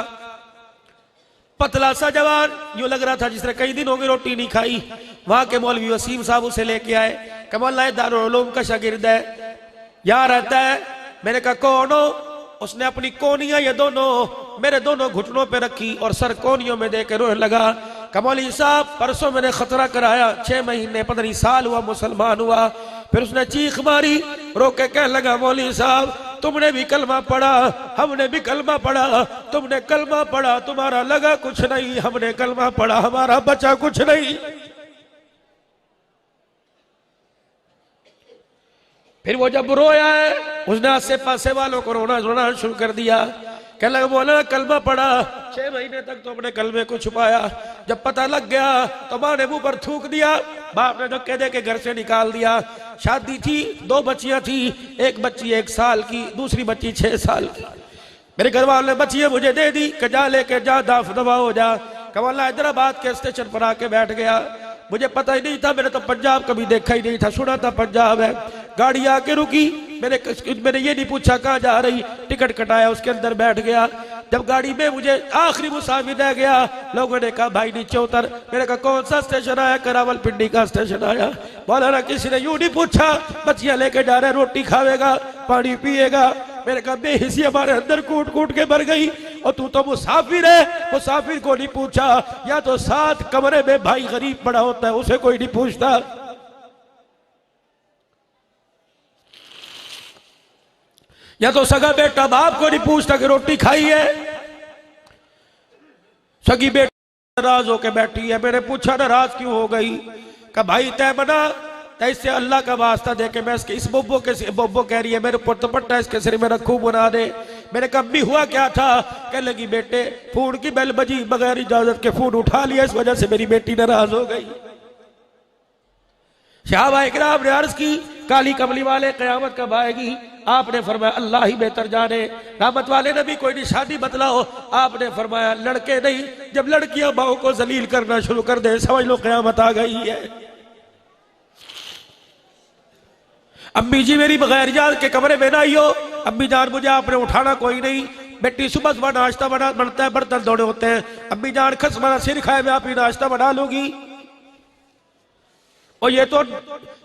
पतला सा जवान, यूं लग रहा था जिसने कई दिन हो गए रोटी नहीं खाई। वहां के मौलवी वसीम साहब उसे लेके आए। कमल दारुल उलूम का शागिर्द है, यहाँ रहता है। मैंने कहा कौन हो? उसने अपनी कोनियां ये दोनों मेरे दोनों घुटनों पे रखी और सर कोनियों में देकर रोने लगा। कमौली साहब परसों मैंने खतरा कराया, 6 महीने 15 साल हुआ मुसलमान हुआ। फिर उसने चीख मारी, रो के कहने लगा मौली साहब तुमने भी कलमा पढ़ा, हमने भी कलमा पढ़ा, तुमने कलमा पढ़ा तुम्हारा लगा कुछ नहीं, हमने कलमा पढ़ा हमारा बचा कुछ नहीं। फिर वो जब रोया है उसने आसे पासे वालों को रोना शुरू कर दिया। कहने लगा मौलाना कलमा पढ़ा, 6 महीने तक तो अपने कलमे को छुपाया, जब पता लग गया तो माँ ने मुंह पर थूक दिया, बाप ने धक्के दे के घर से निकाल दिया। शादी थी, 2 बच्चियां थी, एक बच्ची 1 साल की, दूसरी बच्ची 6 साल की। मेरे घर वालों ने बच्चियां मुझे दे दी, जा लेके जा दाफ दबा हो जा। कमला हैदराबाद के स्टेशन पर आके बैठ गया। मुझे पता ही नहीं था, मैंने तो पंजाब कभी देखा ही नहीं था, सुना था पंजाब है। गाड़ी आके रुकी, मैंने ये नहीं पूछा कहाँ जा रही, टिकट कटाया, उसके अंदर बैठ गया। जब गाड़ी में मुझे आखिरी मुसाफिर रह गया, लोगों ने कहा भाई नीचे उतर। मैंने कहा कौन सा स्टेशन आया? करावलपिंडी का स्टेशन आया। मौलाना किसी ने यूं नहीं पूछा, बच्चियां लेके जा रहे, रोटी खाएगा, पानी पिएगा। मैंने कहा बेहिसी हमारे अंदर कूट कूट के भर गई, और तू तो मुसाफिर है, मुसाफिर को नहीं पूछा। या तो साथ कमरे में भाई गरीब पड़ा होता है, उसे कोई नहीं पूछता। या तो सगा बेटा बाप को नहीं पूछता कि रोटी खाई है। सगी बेटा नाराज होके बैठी है। मैंने पूछा नाराज क्यों हो गई? कहा भाई तय बना तो इससे अल्लाह का वास्ता दे के मैं इसके इस बोबो के बोबो कह रही है मेरे ऊपर दुपट्टा इसके सिर में रखूं बना दे। मैंने कहा भी हुआ क्या था? कह लगी बेटे फोन की बेल बजी, बगैर इजाजत के फोन उठा लिया, इस वजह से मेरी बेटी नाराज हो गई। सहाबा इकराम ने अर्ज की काली कमली वाले कयामत कब आएगी? आपने फरमाया अल्लाह ही बेहतर जाने। रहमत वाले ने भी कोई निशानी बतलाओ। आपने फरमाया लड़के नहीं, जब लड़कियां माओ को जलील करना शुरू कर दे समझ लो कयामत आ गई है। अम्मी जी मेरी बगैर इजाजत के कमरे में ना आई हो। अम्मी जान मुझे आपने उठाना कोई नहीं। बेटी सुबह सुबह नाश्ता बनता है, बर्तन धोने होते हैं। अम्मी जान खसमाना सिर खाए मैं आप ही नाश्ता बना लूंगी। और ये तो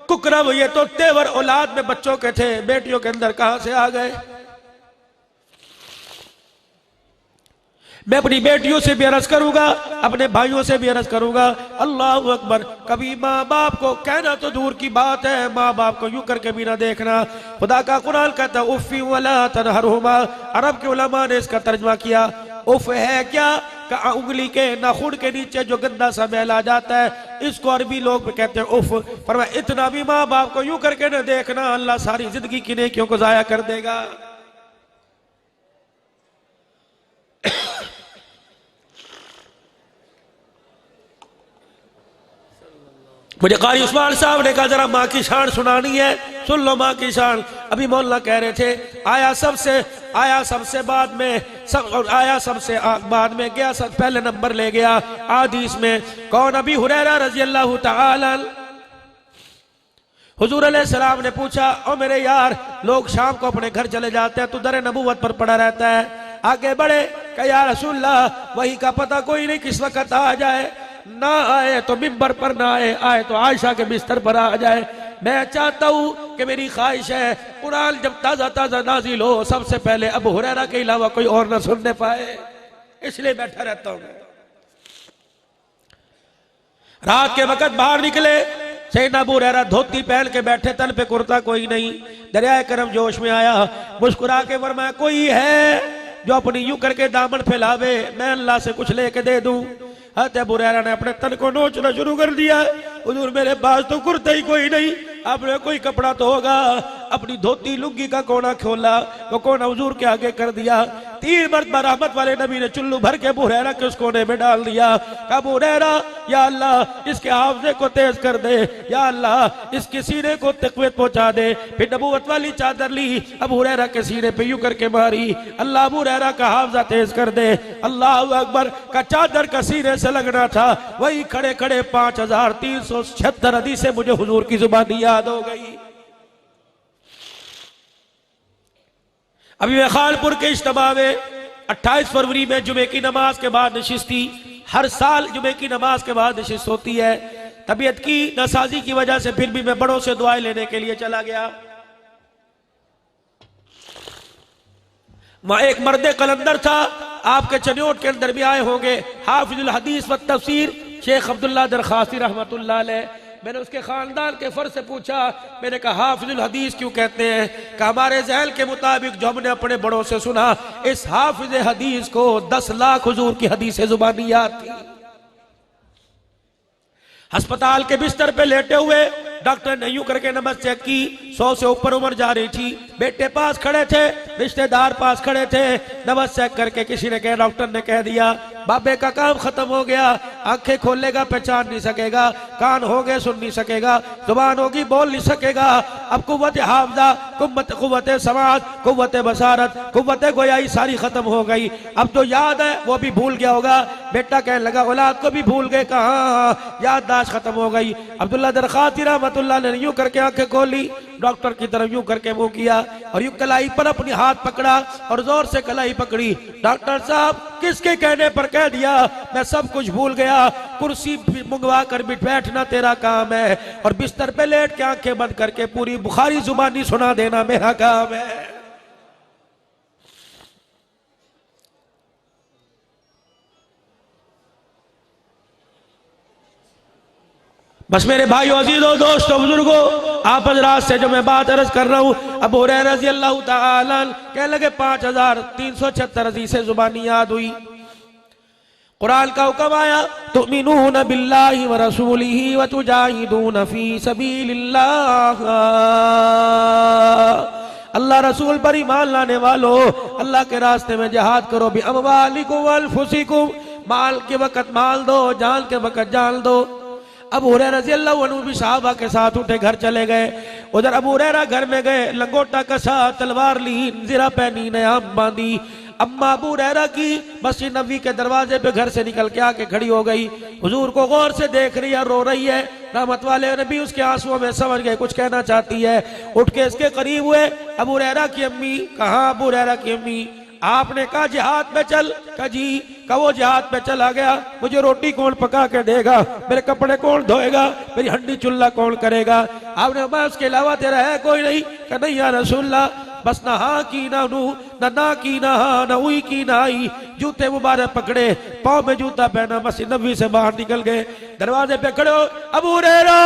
कुकरम, ये तो तेवर औलाद में बच्चों के थे, बेटियों के अंदर कहां से आ गए? मैं अपनी बेटियों से भी अर्ज करूंगा, अपने भाइयों से भी अर्ज करूंगा, अल्लाह अकबर। कभी माँ बाप को कहना तो दूर की बात है, माँ बाप को यूं करके भी ना देखना। खुदा का कुरान कहता है उफ़्फ़ी वला तनहरहुमा। अरब के उलमा ने इसका तर्जमा किया उफ है क्या? का उंगली के नाखून के नीचे जो गंदा सा मैल आ जाता है, इसको अरबी लोग कहते हैं उफ। पर इतना भी माँ बाप को यूं करके न देखना, अल्लाह सारी जिंदगी की नेकियों को जाया कर देगा। मुझे कारी उस्मान साहब ने कहा जरा माँ की शान सुनानी है, सुन लो माँ की शान। अभी मौलाना कह रहे थे आया सबसे बाद में गया, सब पहले नंबर ले गया हदीस में। कौन? अभी हुरैरा रजी अल्लाह तआला। हुजूर अलैहिस्सलाम ने पूछा ओ मेरे यार, लोग शाम को अपने घर चले जाते हैं, तू दर नबूवत पर पड़ा रहता है। आगे बढ़े कहा या रसूलल्लाह, वही का पता कोई नहीं किस वक्त आ जाए, ना आए तो मिंबर पर ना आए तो आयशा के बिस्तर पर आ जाए। मैं चाहता हूं कि मेरी ख्वाहिश है कुरान जब ताजा ताजा नाजिल हो सबसे पहले अबू हुरैरा के अलावा कोई और ना सुनने पाए, इसलिए बैठा रहता हूं। रात के वक्त बाहर निकले, सैयदना अबू हुरैरा धोती पहन के बैठे, तन पे कुर्ता कोई नहीं। दरियाए करम जोश में आया, मुस्कुरा के फरमाया कोई है जो अपनी यूं करके दामन फैलावे, मैं अल्लाह से कुछ लेके दे दूं। अबू हुरैरा ने अपने तन को नोचना शुरू कर दिया। हुजूर मेरे पास तो कुर्ता ही कोई नहीं, आपने कोई कपड़ा तो होगा। अपनी धोती लुंगी का कोना खोला, वो कोना हुजूर के आगे कर दिया। 3 मरतबा रहमत वाले नबी ने चुल्लू भर के अबू हुरैरा के उस कोने में डाल दिया। अबू हुरैरा या अल्लाह इसके हाफजे को तेज कर दे, या अल्लाह इसके सीने को तकवीत पहुंचा दे। फिर नबूवत वाली चादर ली, अबू हुरैरा के सीने पे यूं करके मारी, अल्लाह अबू हुरैरा का हाफजा तेज कर दे। अल्लाह अकबर का चादर का सीने से लगना था, वही खड़े खड़े 5376 हदीसें मुझे हुजूर की जुबानी याद हो गई। अभी मैं खानपुर के इज्तिमा में 28 फरवरी में जुमे की नमाज के बाद नशिस्त थी। हर साल जुमे की नमाज के बाद नशिस्त होती है। तबीयत की नासाजी की वजह से फिर भी मैं बड़ों से दुआएं लेने के लिए चला गया। वहां एक मर्द कलंदर था, आपके चन्योट के अंदर भी आए होंगे, हाफिजुल हदीस व तफसीर शेख अब्दुल्ला दरखास्ती रहमतुल्लाह अलैह। मैंने उसके खानदान के फर्ज से पूछा, मैंने कहा हाफिजुल हदीस क्यों कहते हैं? कि हमारे ज़हन के मुताबिक जो हमने अपने बड़ों से सुना, इस हाफिज हदीस को 10 लाख हुजूर की हदीसें जुबानी याद थी। अस्पताल के बिस्तर पे लेटे हुए डॉक्टर ने यूं करके नब्ज चेक की, 100 से ऊपर उम्र जा रही थी। बेटे पास खड़े थे, रिश्तेदार पास खड़े थे। नब्ज चेक करके किसी ने कहा, डॉक्टर ने कह दिया बाबे का काम खत्म हो गया। आंखें खोलेगा पहचान नहीं सकेगा, कान हो गए सुन नहीं सकेगा, जुबान होगी बोल नहीं सकेगा। अब कुव्वत हाफजा, कुव्वत समाज, कुव्वत बसारत, कुव्वत गोयाई सारी खत्म हो गई। अब तो याद है वो भी भूल गया होगा। बेटा कहने लगा औलाद को भी भूल गए, कहा याददाश्त खत्म हो गई। अब्दुल्ला दरखास्ती रहमतुल्लाह ने यूं करके आंखें खोली, डॉक्टर की तरफ यूं करके मुंह किया और यूं कलाई पर अपनी हाथ पकड़ा और जोर से कलाई पकड़ी। डॉक्टर साहब किसके कहने पर कह दिया? मैं सब कुछ भूल गया, कुर्सी मंगवा कर बैठना तेरा काम है और बिस्तर पे लेट के आंखें बंद करके पूरी बुखारी जुबानी सुना देना मेरा काम है। बस मेरे भाइयों, अजीजों, दोस्तों, बुजुर्गों, आप हजरात से जो मैं बात अर्ज कर रहा हूँ, अबू हुरैरा रज़ी अल्लाह तआला कहने लगे 5376 हदीसें जुबानी याद हुई। कुरान का हुक्म आया, तुमिनून बिल्लाहि व रसूलिही व तुजाहिदून फी सबीलिल्लाह। अल्लाह रसूल पर ईमान लाने वालों, अल्लाह के रास्ते में जिहाद करो। भी अमवालिकुम व अनफुसिकुम, माल के वक्त माल दो, जान के वक्त जान दो। अबू हुरैरा रज़ियल्लाहु अन्हु भी सहाबा के साथ उठे, घर चले गए। उधर अबू हुरैरा घर में गए, लंगोटा कसा, तलवार ली, ज़िरा पहनी, नयाब बांधी। अम्मा अबू हुरैरा की मस्जिद नबी के दरवाजे पे घर से निकल के आके खड़ी हो गई, हुजूर को गौर से देख रही है, रो रही है। रहमत वाले नबी उसके आंसुओं में समझ गए कुछ कहना चाहती है। उठ के इसके करीब हुए, अबू हुरैरा की अम्मी। कहा अबू हुरैरा की अम्मी? आपने कहा जिहाद में चल। कहा जी। कहा वो जिहाद में चला गया, मुझे रोटी कौन पका के देगा, मेरे कपड़े कौन धोएगा, मेरी हंडी चुल्ला कौन करेगा? आपने कहा उसके अलावा तेरा है कोई नहीं? कहा नहीं या रसूलल्लाह, बस ना हाँ की ना नू, ना की ना हाँ, ना हुई की ना आई। जूते मुबारक पकड़े, पाँव में जूता पहना, मस्जिद नबी से बाहर निकल गए। दरवाजे पे खड़े हो, अबू हुरैरा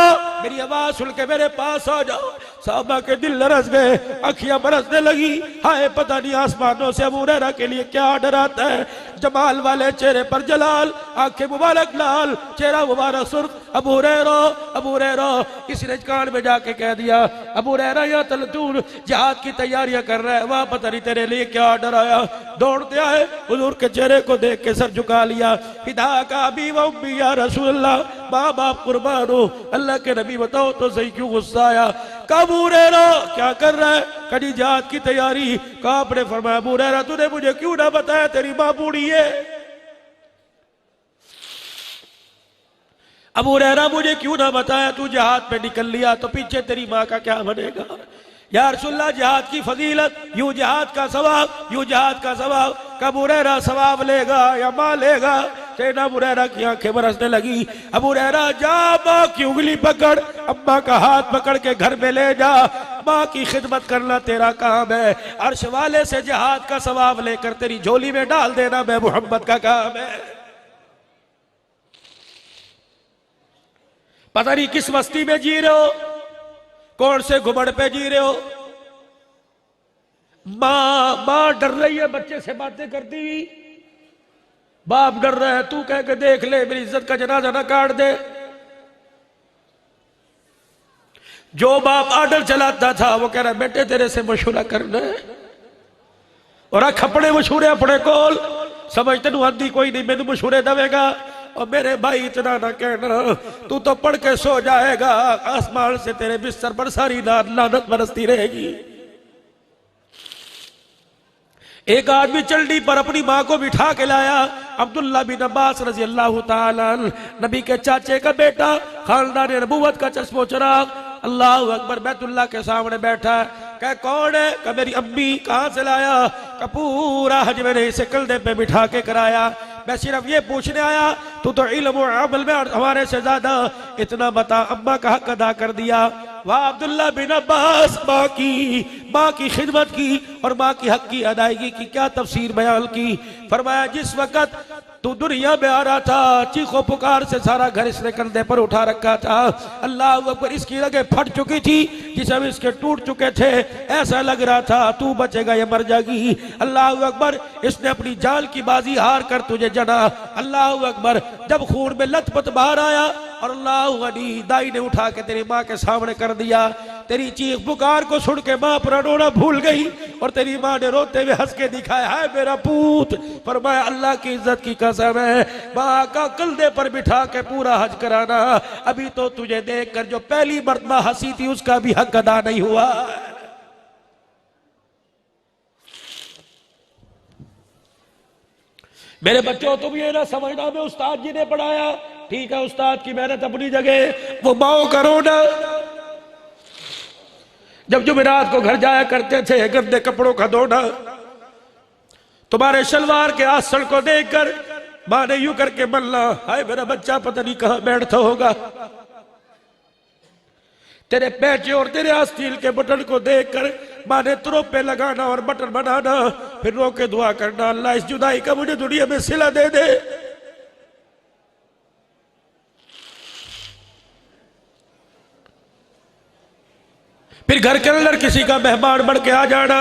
मेरी आवाज सुन के मेरे पास आ जाओ। साहबा के दिल लरस गए, अखियां बरसने लगी। हाय पता नहीं आसमानों से अबू हुरैरा के लिए क्या ऑर्डर आता है। जमाल वाले चेहरे पर जलाल, आंखें मुबारक लाल, चेहरा मुबारक सुर्ख। अबू हुरैरा, अबू हुरैरा। किसी ने कान में जाके कह दिया, अबू हुरैरा या तू जिहाद की तैयारियां कर रहा है, वहां पता नहीं तेरे लिए क्या ऑर्डर आया। दौड़ते आए, हुजूर के चेहरे को देख के सर झुका लिया। फिदा का अबी व उम्मी या रसूलल्लाह, माँ बाप कुर्बान हो। अल्लाह के नबी बताओ तो सही क्यों गुस्सा आया? अबू हुरैरा क्या कर रहा है? कड़ी जिहाद की तैयारी। कहा आपने फरमाया अबू हुरैरा तूने मुझे क्यों ना बताया, तेरी मां बूढ़ी है। अबू हुरैरा मुझे क्यों ना बताया, तू जिहाद पे निकल लिया तो पीछे तेरी मां का क्या बनेगा? या रसूलल्लाह जिहाद की फजीलत, यूं जिहाद का सवाब, यूं जिहाद का सवाब। अबू हुरैरा सवाब लेगा या मां लेगा? सैयदना अबू हुरैरा की आंखें बरसने लगी। अबू हुरैरा जा, मां की उंगली पकड़, अम्मा का हाथ पकड़ के घर में ले जा। मां की खिदमत करना तेरा काम है, अर्श वाले से जिहाद का सवाब लेकर तेरी झोली में डाल देना मैं मोहम्मद का काम है। पता नहीं किस मस्ती में जी रहे हो, कौन से घुमड़ पे जी रहे हो। मां डर रही है बच्चे से बातें करती हुई, बाप डर रहा है, तू कह के देख ले मेरी इज्जत का जनाजा ना काट दे। जो बाप आर्डर चलाता था वो कह रहा है बेटे तेरे से मशूरा करना है, और खपड़े मशूरे अपने कोल, समझ तेन आंधी कोई नहीं, मैनू मशूरे देगा। और मेरे भाई इतना ना कहना, तू तो पढ़ के सो जाएगा, आसमान से तेरे बिस्तर पर सारी लानत बरसती रहेगी। एक आदमी चलनी पर अपनी मां को बिठा के लाया। अब्दुल्ला बिन अब्बास रजी अल्लाह ताला नबी के चाचे का बेटा, खानदान नबूवत का चश्मो चिराग, अल्लाह अकबर, बैतुल्लाह के सामने बैठा है। कह कौन है? कह मेरी अम्मी। कहां से लाया? कह पूरा हज मैंने इसे कंधे पे बिठा के कराया, मैं सिर्फ ये पूछने आया, तू तो इल्म और अमल में हमारे से ज्यादा, इतना बता, अम्मा का हक अदा कर दिया। वाह अब्दुल्ला बिन अब्बास, माँ की खिदमत की और माँ की हक की अदायगी की क्या तफसीर बयान की। फरमाया जिस वक्त तू दुनिया में आ रहा था, चीखो पुकार से सारा घर इसने कंधे पर उठा रखा था। अल्लाह अकबर, इसकी रगें फट चुकी थी, जिसम इसके टूट चुके थे, ऐसा लग रहा था तू बचेगा या मर जाएगी। अल्लाह अकबर, इसने अपनी जान की बाजी हार कर तुझे जना। अल्लाह अकबर, जब खून में लथपथ बाहर आया और अल्लाह अली दाई ने उठा के तेरी माँ के सामने कर दिया। तेरी चीख पुकार को सुन के माँ पर रोना भूल गई और तेरी माँ ने रोते हुए हंस के दिखाया, है मेरा पूत। फरमाया अल्लाह की इज्जत की कसम है, माँ का कंधे पर बिठा के पूरा हज कराना। अभी तो तुझे देखकर जो पहली मर्तबा हंसी थी उसका भी हक अदा नहीं हुआ। मेरे बच्चों, तुम ये ना समझना मैं उस्ताद जी ने पढ़ाया, ठीक है उस्ताद की मेहनत अपनी जगह, वो माओ करो ना। जब जुमेरात को घर जाया करते थे, गंदे कपड़ों का धोना, तुम्हारे शलवार के आसन को देखकर मां ने यूं करके मलना, हाय मेरा बच्चा पता नहीं कहां बैठता होगा। तेरे पैचे और तेरे आस्तीन के बटन को देखकर मां ने तुरोपे लगाना और बटन बनाना, फिर रो के दुआ करना, अल्लाह इस जुदाई का मुझे दुनिया में सिला दे दे। फिर घर के अंदर किसी का मेहमान बन के आ जाना,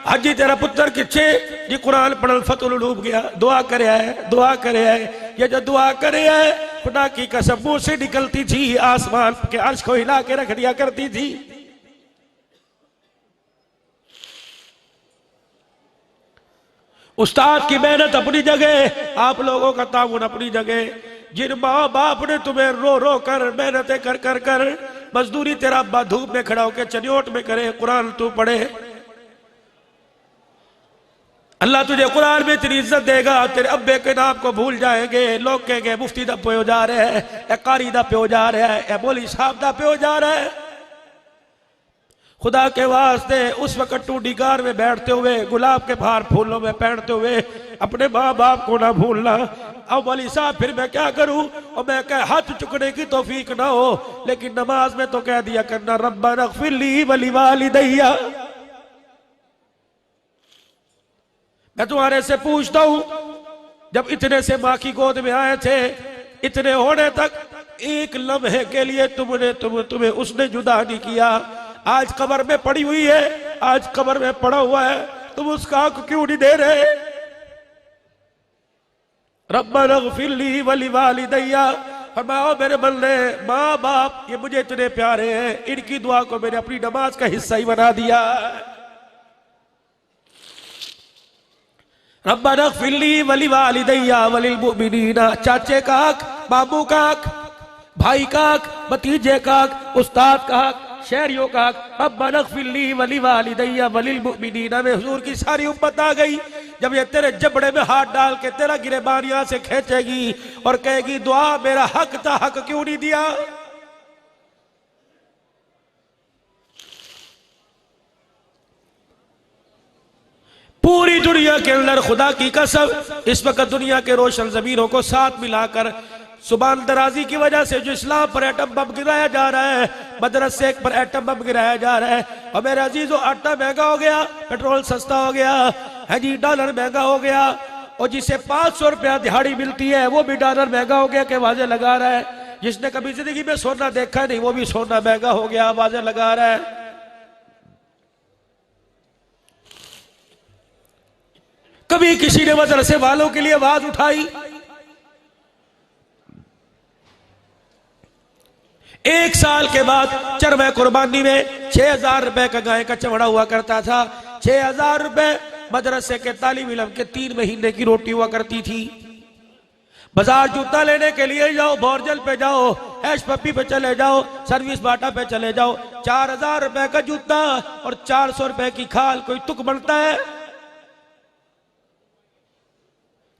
हाजी तेरा पुत्र किच्छे जी कुरान पढ़ल फतुल डूब गया, दुआ करे आए, दुआ करे आए। ये जो दुआ करे है खुदा की कसम मुंह से निकलती थी, आसमान के अर्श को हिला के रख दिया करती थी। उस्ताद की मेहनत अपनी जगह, आप लोगों का ताउन अपनी जगह। जिन माँ बाप ने तुम्हें रो रो कर मेहनतें कर कर कर मजदूरी तेरा अब्बा धूप में खड़ा होकर चनियोट में करे, कुरान तू पढ़े, अल्लाह तुझे कुरान में इतनी इज्जत देगा, तेरे अब्बे के नाम को भूल जाएंगे। लोग कहेंगे मुफ्ती दा पे हो जा रहे हैं, कारी दा पे हो जा रहा है, मौलवी साहब दा पे हो जा रहा है। खुदा के वास्ते उस वक्त टूडी गार में बैठते हुए, गुलाब के बाहर फूलों में पहनते हुए अपने माँ बाप को ना भूलना। अब मौलवी साहब फिर मैं क्या करूं, और मैं कह हाथ चुकने की तौफीक ना हो, लेकिन नमाज में तो कह दिया करना रब्बना इग़फिर ली व लिवालिदैया। मैं तुम्हारे से पूछता हूं, जब इतने से माँ की गोद में आए थे, इतने होने तक एक लम्हे के लिए तुम्हें उसने जुदा नहीं किया। आज कब्र में पड़ी हुई है, आज कब्र में पड़ा हुआ है, तुम उसका हक क्यों नहीं दे रहे? रब्बना इग़फिर ली व लिवालिदैया। फरमाओ मेरे बंदे, माँ बाप ये मुझे इतने प्यारे हैं, इनकी दुआ को मैंने अपनी नमाज का हिस्सा ही बना दिया। रब्बना इग़फिर ली व लिवालिदैया व लिलमुमिनीना। चाचे का हक, मामू का हक, भाई का हक, भतीजे का हक, उस्ताद का हक, शहरियों का हक। रब्बना इग़फिर ली व लिवालिदैया व लिलमुमिनीना में हुजूर की सारी उम्मत आ गई। जब ये तेरे जबड़े में हाथ डाल के तेरा गिरेबान यहां से खींचेगी और कहेगी दुआ मेरा हक था, हक क्यों नहीं दिया? पूरी दुनिया के अंदर खुदा की कसम इस वक्त दुनिया के रोशन जमीरों को साथ मिलाकर सुबान दराजी की वजह से जो इस्लाम पर एटम बम गिराया जा रहा है, मदरसे पर एटम बम गिराया जा रहा है। और मेरे अजीजों, आटा महंगा हो गया, पेट्रोल सस्ता हो गया है जी, डॉलर महंगा हो गया, और जिसे 500 रुपया दिहाड़ी मिलती है वो भी डॉलर महंगा हो गया के आवाजें लगा रहा है। जिसने कभी जिंदगी में सोना देखा नहीं वो भी सोना महंगा हो गया, आवाजें लगा रहा है। कभी किसी ने मदरसे वालों के लिए आवाज उठाई? एक साल के बाद चरवा कुर्बानी में 6000 रुपए का गाय का चमड़ा हुआ करता था। 6000 रुपए मदरसे के तालिब इल्म के 3 महीने की रोटी हुआ करती थी। बाजार जूता लेने के लिए जाओ, बोरजल पे जाओ, ऐश पप्पी पे चले जाओ, सर्विस बाटा पे चले जाओ, 4000 रुपए का जूता और 400 रुपए की खाल, कोई तुक बनता है?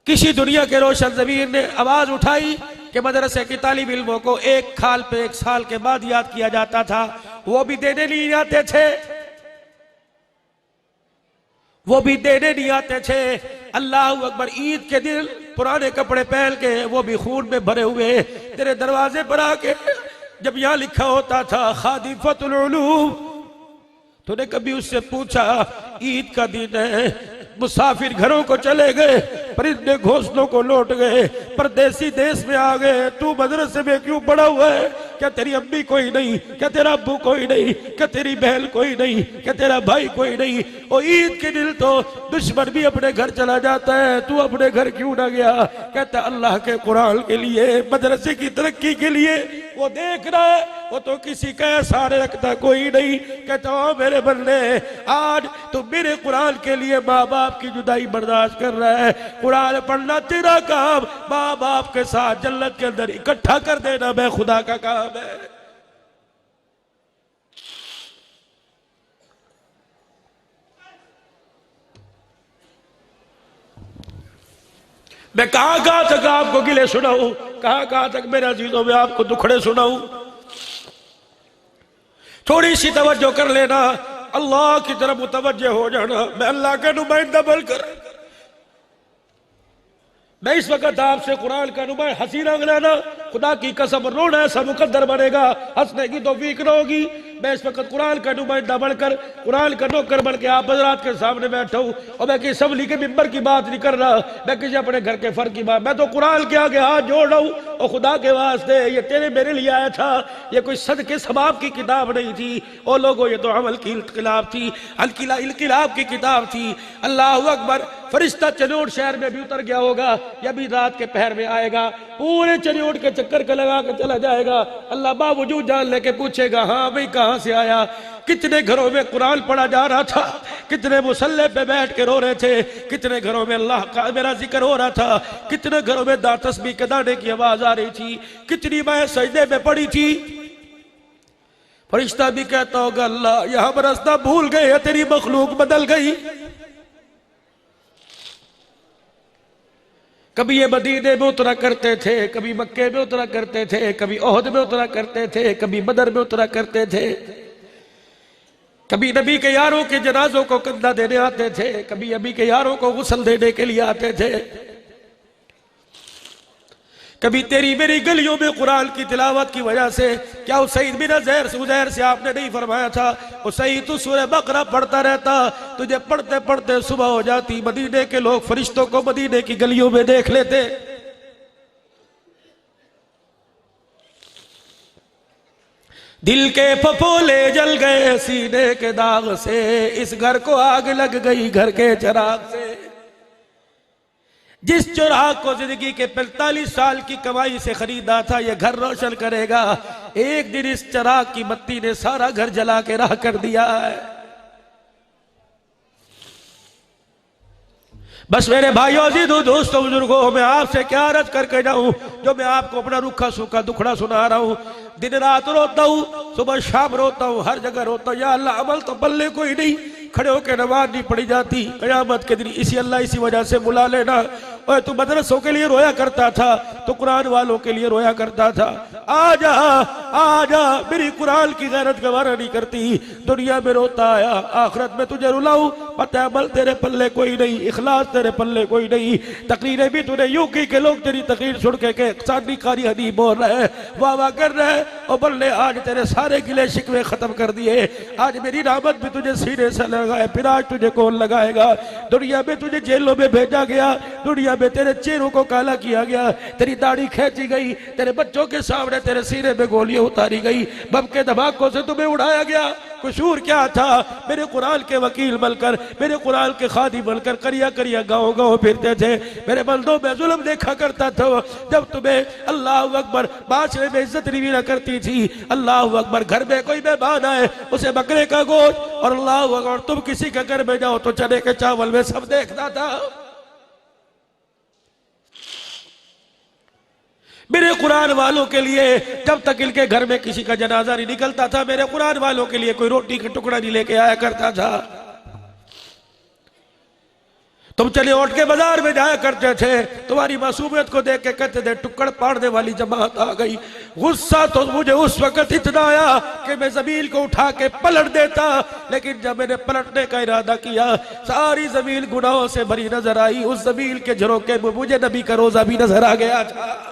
किसी दुनिया के रोशन ज़मीर ने आवाज उठाई कि मदरसे की तालिब इल्मों को एक खाल पे 1 साल के बाद याद किया जाता था, वो भी देने नहीं आते थे, वो भी देने नहीं आते थे। अल्लाह अकबर, ईद के दिन पुराने कपड़े पहन के, वो भी खून में भरे हुए, तेरे दरवाजे पर आके जब यहां लिखा होता था खादिफतुल उलूम, तूने कभी उससे पूछा ईद का दिन है, मुसाफिर घरों को चले गए, परिंदे घोंसलों को लौट गए, परदेसी देश में आ गए, तू मदरसे में क्यों पड़ा हुआ है? क्या तेरी अम्मी कोई नहीं? क्या तेरा अब्बू कोई नहीं? क्या तेरी बहन कोई नहीं? क्या तेरा भाई कोई नहीं? और ईद के दिन तो दुश्मन भी अपने घर चला जाता है, तू अपने घर क्यों ना गया? कहता अल्लाह के कुरान के लिए, मदरसे की तरक्की के लिए वो देख रहा है, वो तो किसी का सारे रखता कोई नहीं। कहता मेरे बंदे, आज तो मेरे कुरान के लिए माँ बाप की जुदाई बर्दाश्त कर रहा है, कुरान पढ़ना तेरा काम, माँ बाप के साथ जन्नत के अंदर इकट्ठा कर देना मैं खुदा का काम है। मैं कहां तक आपको गिले सुनाऊं, कहां तक मेरे अजीजों में आपको दुखड़े सुनाऊं। थोड़ी सी तवज्जो कर लेना, अल्लाह की तरफ मुतवज्जह हो जाना। मैं अल्लाह का नुमाइंदा बनकर, मैं इस वक्त आपसे कुरान का नुमाइंदा, हसीना गलाना खुदा की कसम रोना ऐसा मुकद्दर बनेगा, हंसने की तौफीक न होगी। मैं इस वक्त कुरान का नुमाइंदा बनकर, कुरान का नौकर बन के आप हजरात के सामने बैठा हूँ और मैं किसी असम्बली के मिंबर की बात नहीं कर रहा, मैं किसी अपने घर के फर्क की बात, मैं तो कुरान के आगे हाथ जोड़ रहा हूँ और खुदा के वास्ते ये तेरे मेरे लिए आया था, ये कोई सदके सबाब की किताब नहीं थी। ओ लोगों, ये तो अमल की इनकलाब थी, इनकलाब की किताब थी। अल्लाह अकबर। फरिश्ता चनोट शहर में भी उतर गया होगा, या भी रात के पहर में आएगा, पूरे चनोट के चक्कर का लगा के चला जाएगा। अल्लाह बावजूद जान लेके पूछेगा, हाँ भाई कहां से आया, कितने घरों में कुरान पढ़ा जा रहा था, कितने मुसल्ले पे बैठ के रो रहे थे, कितने घरों में अल्लाह का मेरा जिक्र हो रहा था, कितने घरों में तस्बीह के दाने की आवाज आ रही थी, कितनी मैं सजदे में पड़ी थी। फरिश्ता भी कहता होगा, अल्लाह यहां पर रास्ता भूल गए, तेरी मखलूक बदल गई। कभी ये मदीने में उतरा करते थे, कभी मक्के में उतरा करते थे, कभी ओहद में उतरा करते थे, कभी बदर में उतरा करते थे, कभी नबी के यारों के जनाजों को कंधा देने आते थे, कभी नबी के यारों को गुस्ल देने के लिए आते थे, कभी तेरी मेरी गलियों में कुरान की तिलावत की वजह से। क्या उसैद बिन उज़ैर से आपने नहीं फरमाया था, उसैद तू सूरह बकरा पढ़ता रहता, तुझे पढ़ते पढ़ते सुबह हो जाती, मदीने के लोग फरिश्तों को मदीने की गलियों में देख लेते। दिल के फफोले जल गए सीने के दाग से, इस घर को आग लग गई घर के चराग से। जिस चराग को जिंदगी के 45 साल की कमाई से खरीदा था, यह घर रोशन करेगा, एक दिन इस चराग की बत्ती ने सारा घर जला के राह कर दिया है। बस मेरे भाइयों अजीजों दोस्तों बुजुर्गों, मैं आपसे क्या अर्ज करके जाऊं, जो मैं आपको अपना रुखा सूखा दुखड़ा सुना रहा हूं। दिन रात रोता हूं, सुबह शाम रोता हूं, हर जगह रोता हूं, या अल्लाह अमल तो पल्ले कोई नहीं, खड़े होकर नमाज नहीं पढ़ी जाती। कयामत के दिन इसी अल्लाह इसी वजह से बुला लेना। और तू मदरसों के लिए रोया करता था, तो कुरान वालों के लिए रोया करता था। आजा आजा, मेरी कुरान की गैरत गवारा नहीं करती, दुनिया में रोता आया, आखिरत में तुझे रुलाऊं। पता है अमल तेरे पल्ले कोई नहीं, इखलास तेरे पल्ले कोई नहीं। तकरीरें भी तूने यूं की के लोग तेरी तकरीर सुन के सादी कारी हदी बोल रहे हैं, वाह वाह कर रहे हैं, और बल्ले आज तेरे सारे गिले शिकवे खत्म कर दिए। आज मेरी रहमत भी तुझे सीने से लगाए, फिर आज तुझे कौन लगाएगा। दुनिया में तुझे जेलों में भेजा गया, दुनिया में तेरे चेहरों को काला किया गया, तेरी दाढ़ी खींची गई, तेरे बच्चों के सामने तेरे सीने में गोलियां उतारी गई, बम के धमाकों से तुम्हें उड़ाया गया। कसूर क्या था? मेरे कुरान के वकील बनकर, मेरे कुरान के खादी बनकर करिया करिया गाँव गाँव फिरते थे। मेरे बंदों में जुल्म देखा करता था, जब तुम्हें अल्लाह अकबर माशरे में इज्जत नहीं ना करती थी। अल्लाह अकबर, घर में कोई मेहमान आए उसे बकरे का गोश्त, और अल्लाह अकबर तुम किसी के घर में जाओ तो चने के चावल में सब देखता था। मेरे कुरान वालों के लिए जब तक इनके घर में किसी का जनाजा नहीं निकलता था, मेरे कुरान वालों के लिए कोई रोटी का टुकड़ा नहीं लेके आया करता था। तुम चले उठ के बाजार में जाया करते थे, तुम्हारी मासूमियत को देख के कहते थे टुकड़ पाड़ने वाली जमात आ गई। गुस्सा तो मुझे उस वक्त इतना आया कि मैं जमीन को उठा के पलट देता, लेकिन जब मैंने पलटने का इरादा किया, सारी जमीन गुनाहों से भरी नजर आई। उस जमीन के झरोके में मुझे नबी का रोजा भी नजर आ गया था।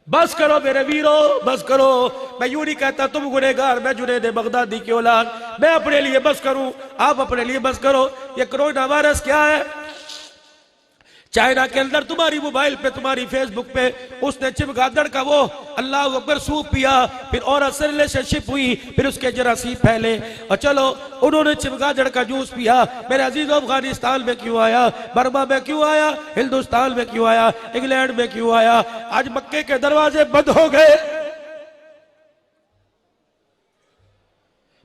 बस करो मेरे वीरो, बस करो। मैं यूं नहीं कहता तुम गुनहगार, मैं जुनैद बगदादी की औलाद, मैं अपने लिए बस करूं, आप अपने लिए बस करो। ये कोरोना वायरस क्या है? चाइना के अंदर तुम्हारी मोबाइल पे, तुम्हारी फेसबुक पे उसने चमगादड़ का वो अल्लाह अकबर सूप पिया, फिर औरत से रिलेशनशिप हुई, फिर उसके जरासीम फैले, और चलो उन्होंने चमगादड़ का जूस पिया। मेरे अजीजों, अफगानिस्तान में क्यों आया, बर्मा में क्यों आया, हिंदुस्तान में क्यों आया, इंग्लैंड में क्यों आया? आज मक्के के दरवाजे बंद हो गए।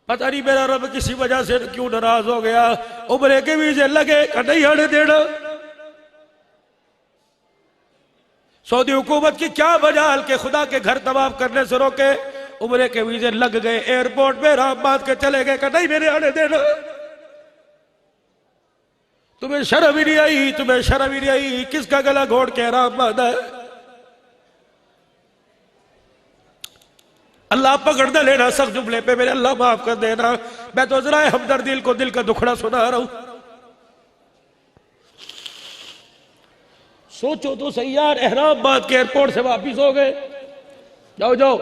पता नहीं मेरा रब किसी वजह से क्यों नाराज हो गया। उम्रे के वीजे लगे, नहीं आने देना। सऊदी हुकूमत की क्या बजाल के खुदा के घर तवाफ करने से रोके, उम्रे के वीजे लग गए, एयरपोर्ट में राम बांध के चले गए, नहीं मेरे आने देना। तुम्हें शर्म ही नहीं आई, तुम्हें शर्म ही नहीं आई, किसका गला घोड़ के राम बांधा है? अल्लाह पकड़ दे लेना सख्त जुमले पे, मेरे अल्लाह माफ कर देना। मैं तो जरा हमदर्द दिल को दिल का दुखड़ा सुना रहा हूं। सोचो तो सही यार, अहराबाद के एयरपोर्ट से वापिस हो गए, जाओ जाओ,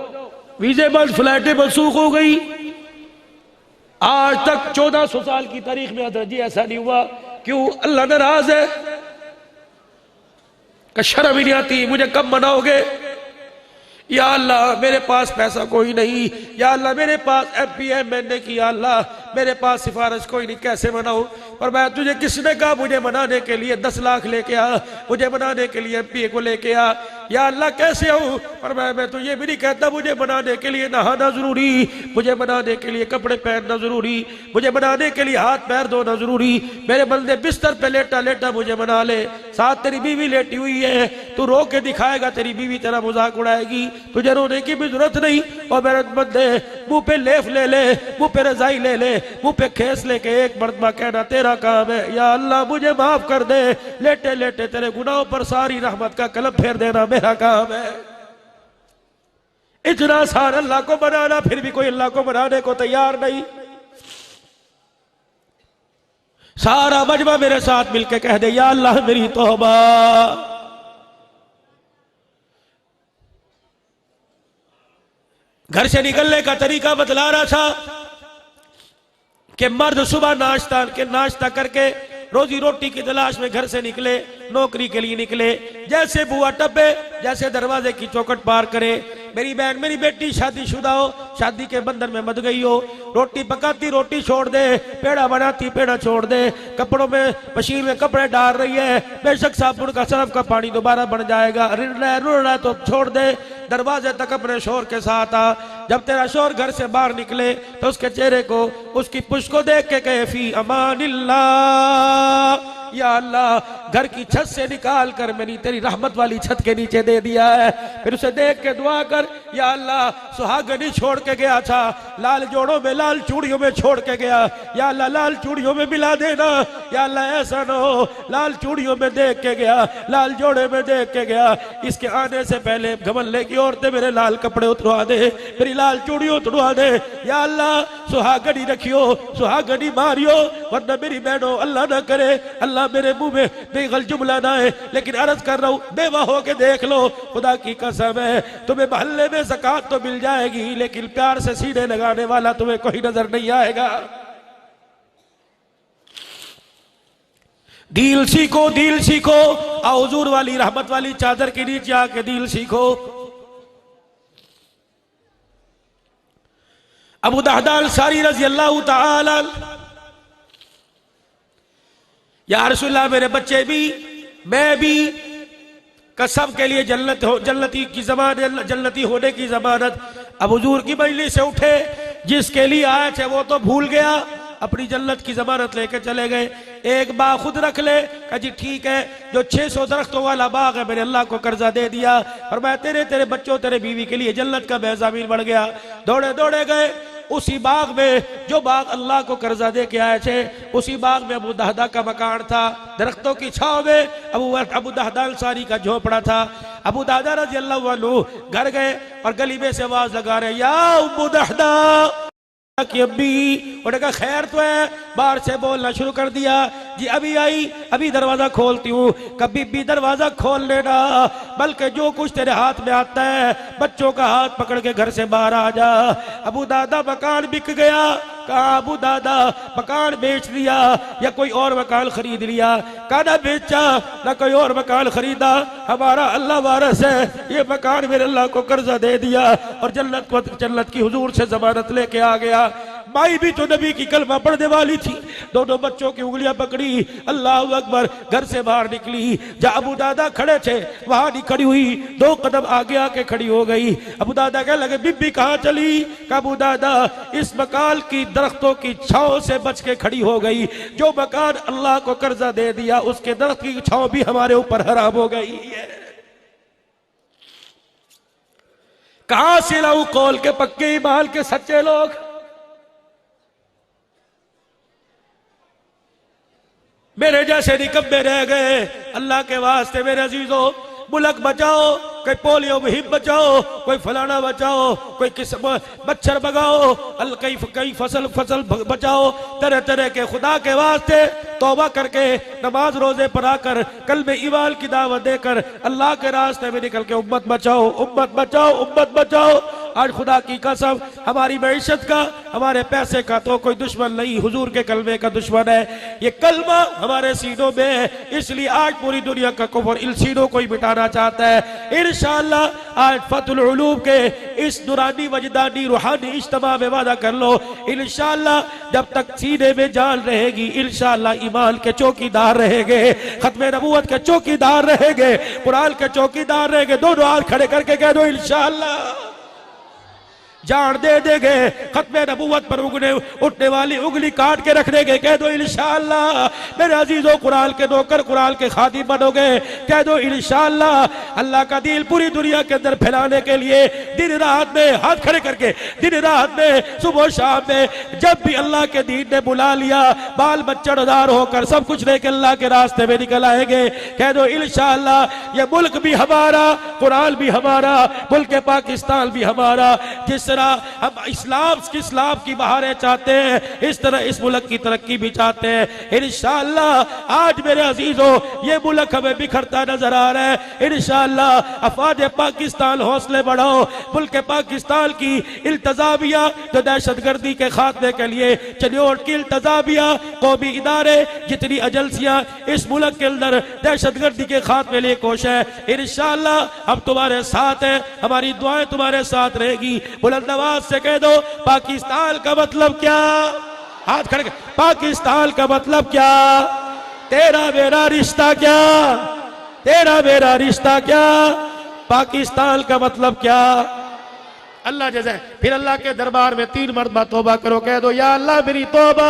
वीजे बंद, फ्लाइटें मनसूख हो गई। आज तक 1400 साल की तारीख में हजरत जी ऐसा नहीं हुआ। क्यों? अल्लाह नाराज है कि शर्म ही नहीं आती, मुझे कब मनाओगे? या अल्लाह मेरे पास पैसा कोई नहीं, या अल्लाह मेरे पास MP MNA की, या अल्लाह मेरे पास सिफारिश कोई नहीं, कैसे मनाऊं? और मैं तुझे किसने कहा मुझे मनाने के लिए 10 लाख लेके आ, मुझे मनाने के लिए MP को लेके आ? या अल्लाह कैसे आऊं? और मैं तो ये भी नहीं कहता मुझे मनाने के लिए नहाना जरूरी, मुझे मनाने के लिए कपड़े पहनना जरूरी, मुझे मनाने के लिए हाथ पैर धोना जरूरी। मेरे बंदे बिस्तर पे लेटा लेटा मुझे मना ले, साथ तेरी बीवी लेटी हुई है, तू रो के दिखाएगा, तेरी बीवी तेरा मजाक उड़ाएगी, तुझे रोने की भी जरूरत नहीं। और मेरे बंदे मुंह पे लेफ ले ले, मुंह पे रजाई ले ले, मुंह पे खेस लेके एक मर्तबा कहना तेरा काम है, या अल्लाह मुझे माफ कर दे, लेटे लेटे तेरे गुनाहों पर सारी रहमत का कलम फेर देना मेरा काम है। इतना आसान अल्लाह को बनाना, फिर भी कोई अल्लाह को बनाने को तैयार नहीं। सारा मजमा मेरे साथ मिलके कह दे, या अल्लाह मेरी तौबा। घर से निकलने का तरीका बतला रहा था कि मर्द सुबह नाश्ता करके रोजी रोटी की तलाश में घर से निकले, नौकरी के लिए निकले। जैसे बुआ टप्पे, जैसे दरवाजे की चौखट पार करे, मेरी बहन मेरी बेटी शादीशुदा हो, शादी के बंधन में मत गई हो, रोटी पकाती रोटी छोड़ दे, पेड़ा बनाती पेड़ा छोड़ दे, कपड़ों में मशीन में कपड़े डाल रही है, बेशक साबुन का सरफ का पानी दोबारा बन जाएगा, रुड़ना तो छोड़ दे, दरवाजे तक अपने शोर के साथ आ। जब तेरा शोर घर से बाहर निकले तो उसके चेहरे को, उसकी पुष्ट को देख के कहे फी अमानिल्लाह, या अल्लाह घर की छत से निकाल कर मेरी तेरी रहमत वाली छत के नीचे दे दिया है। फिर उसे देख के दुआ कर, या अल्लाह सुहागनी छोड़ के गया था, लाल जोड़ों में लाल चूड़ियों में छोड़ के गया, या अल्लाह लाल चूड़ियों में मिला देना, या अल्लाह ऐसा ना हो लाल चूड़ियों में देख के गया, लाल जोड़े में देख के गया, इसके आने से पहले घमंडे की औरतें मेरे लाल कपड़े उतरवा दे, मेरी लाल चूड़ियों उतरवा दे, या अल्लाह सुहागनी रखियो, सुहागनी मारियो, वरना मेरी बहनों अल्लाह ना करे, अल्लाह मेरे मुंह में बेगल जुमला ना है, लेकिन अर्ज कर रहा हूं बेवा हो के देख लो, खुदा की कसम है तुम्हें मोहल्ले में ज़कात तो मिल जाएगी, लेकिन प्यार से सीने लगाने वाला तुम्हें कोई नजर नहीं आएगा। दिल सीखो, दिल सीखो, आओ हुजूर वाली रहमत वाली चादर के नीचे आके दिल सीखो। अबू दहदा अंसारी रज़ी अल्लाह तआला, या रसूलल्लाह मेरे बच्चे भी मैं भी कसम के लिए जन्नती की जमानत, जन्नती होने की जमानत। अब हुजूर की मजलिस से उठे, जिसके लिए आए थे वो तो भूल गया, अपनी जन्नत की जमानत लेके चले गए। एक बाग खुद रख ले, कहा जी ठीक है, जो 600 दरख्तों वाला बाग है मैंने अल्लाह को कर्जा दे दिया, और मैं तेरे बच्चों तेरे बीवी के लिए जन्नत का बेज़मीन बढ़ गया। दौड़े दौड़े गए उसी बाग में, जो बाग अल्लाह को कर्जा दे के आए थे, उसी बाग में अबू दहदा का मकान था, दरख्तों की छांव में अबू दहदा अंसारी का झोपड़ा था। अबू दहदा रज़ी अल्लाह अन्हु घर गए और गली में से आवाज लगा रहे, या अबू दहदा की अब्बी। उन्होंने कहा खैर तो है, बाहर से बोलना शुरू कर दिया, जी अभी आई, अभी दरवाजा खोलती हूँ। कभी भी दरवाजा खोल लेना, बल्कि जो कुछ तेरे हाथ में आता है बच्चों का हाथ पकड़ के घर से बाहर आ जा। अबू दादा मकान बिक गया, कहा अबू दादा मकान बेच दिया या कोई और मकान खरीद लिया? कहा ना बेचा ना कोई और मकान खरीदा, हमारा अल्लाह वारस है, ये मकान मेरे अल्लाह को कर्जा दे दिया और जन्नत की हुजूर से जमानत लेके आ गया। माई भी तो नबी की कलमा पढ़ने वाली थी, दोनों बच्चों की उंगलियां पकड़ी, अल्लाह अकबर, घर से बाहर निकली। जहाँ अबू दादा खड़े थे वहां नहीं खड़ी हुई, 2 कदम आगे आके खड़ी हो गई। अबू दादा कह लगे बीबी कहाँ चली? अबू दादा इस मकान की दरख्तों की छांव से बच के खड़ी हो गई, जो मकान अल्लाह को कर्जा दे दिया उसके दरख्त की छांव भी हमारे ऊपर हराम हो गई है। कहां से लाऊं कौल के पक्के ईमान के सच्चे लोग? मेरे जैसे निकम्मे रह गए। अल्लाह के वास्ते मेरे अजीजों, मुल्क बचाओ, कोई पोलियो मुहिम बचाओ, कोई फलाना बचाओ, कोई किस मच्छर भगाओ, कई फसल बचाओ, तरह तरह के खुदा के वास्ते तौबा करके नमाज रोजे पढ़ा कर कल में ईमान की दावत देकर अल्लाह के रास्ते में निकल के उम्मत बचाओ, उम्मत बचाओ, उम्मत बचाओ। आज खुदा की कसम हमारी मैशत का, हमारे पैसे का तो कोई दुश्मन नहीं, हुजूर के कलमे का दुश्मन है। ये कलमा हमारे सीनों में है, इसलिए आज पूरी दुनिया का कुफ्र इन सीनों को ही मिटाना चाहता है। इंशाअल्लाह आज फतहुल उलूम के इस नुरानी वजदानी रूहानी इज्तिमा में वादा कर लो, इंशाअल्लाह जब तक सीने में जान रहेगी इंशाअल्लाह ईमान के चौकीदार रहेंगे, खत्मे नबूवत के चौकीदार रहेंगे, कुरान के चौकीदार रहेंगे। दोनों हाथ खड़े करके कह दो इंशाअल्लाह जान दे देंगे, खत्मे नबूवत पर उठने वाली उंगली काट के रख देंगे। कह दो इंशाअल्लाह मेरे अजीजों कुरान के नौकर, कुरान के खादिम बनोगे। कह दो इंशाअल्लाह अल्लाह का दीन पूरी दुनिया के अंदर फैलाने के लिए दिन रात में हाथ खड़े करके, दिन रात में सुबह शाम में जब भी अल्लाह के दीन ने बुला लिया, बाल बच्चेदार होकर सब कुछ लेकर अल्लाह के रास्ते में निकल आएंगे। कह दो इंशाअल्लाह ये मुल्क भी हमारा, कुरान भी हमारा, मुल्क पाकिस्तान भी हमारा। जिस तरह हम इस्लाम की बहारें चाहते हैं, इस तरह इस मुल्क की तरक्की भी चाहते हैं। इंशाअल्लाह आज मेरे अजीजों ये मुल्क हमें बिखरता नजर आ रहा है। इंशाअल्लाह अफवाज पाकिस्तान हौसले बढ़ाओ, मुल्क पाकिस्तान की इल्तजामिया जो दहशतगर्दी के खात्मे के लिए चनियोट की इल्तजामिया कौमी इदारे जितनी एजेंसियां इस मुल्क के अंदर दहशतगर्दी के खात्मे लिए कोशिश है, इंशाअल्लाह हम तुम्हारे साथ हैं, हमारी दुआएं तुम्हारे साथ रहेगी। बुलंद आवाज से कह दो पाकिस्तान का मतलब क्या? हाथ खड़े कर, पाकिस्तान का मतलब क्या? तेरा मेरा रिश्ता क्या? तेरा मेरा रिश्ता क्या? पाकिस्तान का मतलब क्या? अल्लाह जैसे फिर अल्लाह के दरबार में 3 मरतबा तौबा करो। कह दो या अल्लाह मेरी तौबा,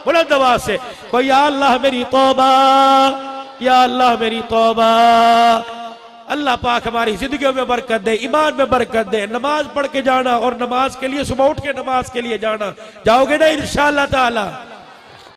बुलंद आवाज से कोई या अल्लाह मेरी तौबा, या अल्लाह मेरी तौबा। अल्लाह पाक हमारी जिंदगियों में बरकत दे, ईमान में बरकत दे। नमाज पढ़ के जाना और नमाज के लिए सुबह उठ के नमाज के लिए जाना, जाओगे ना इंशाअल्लाह ताला।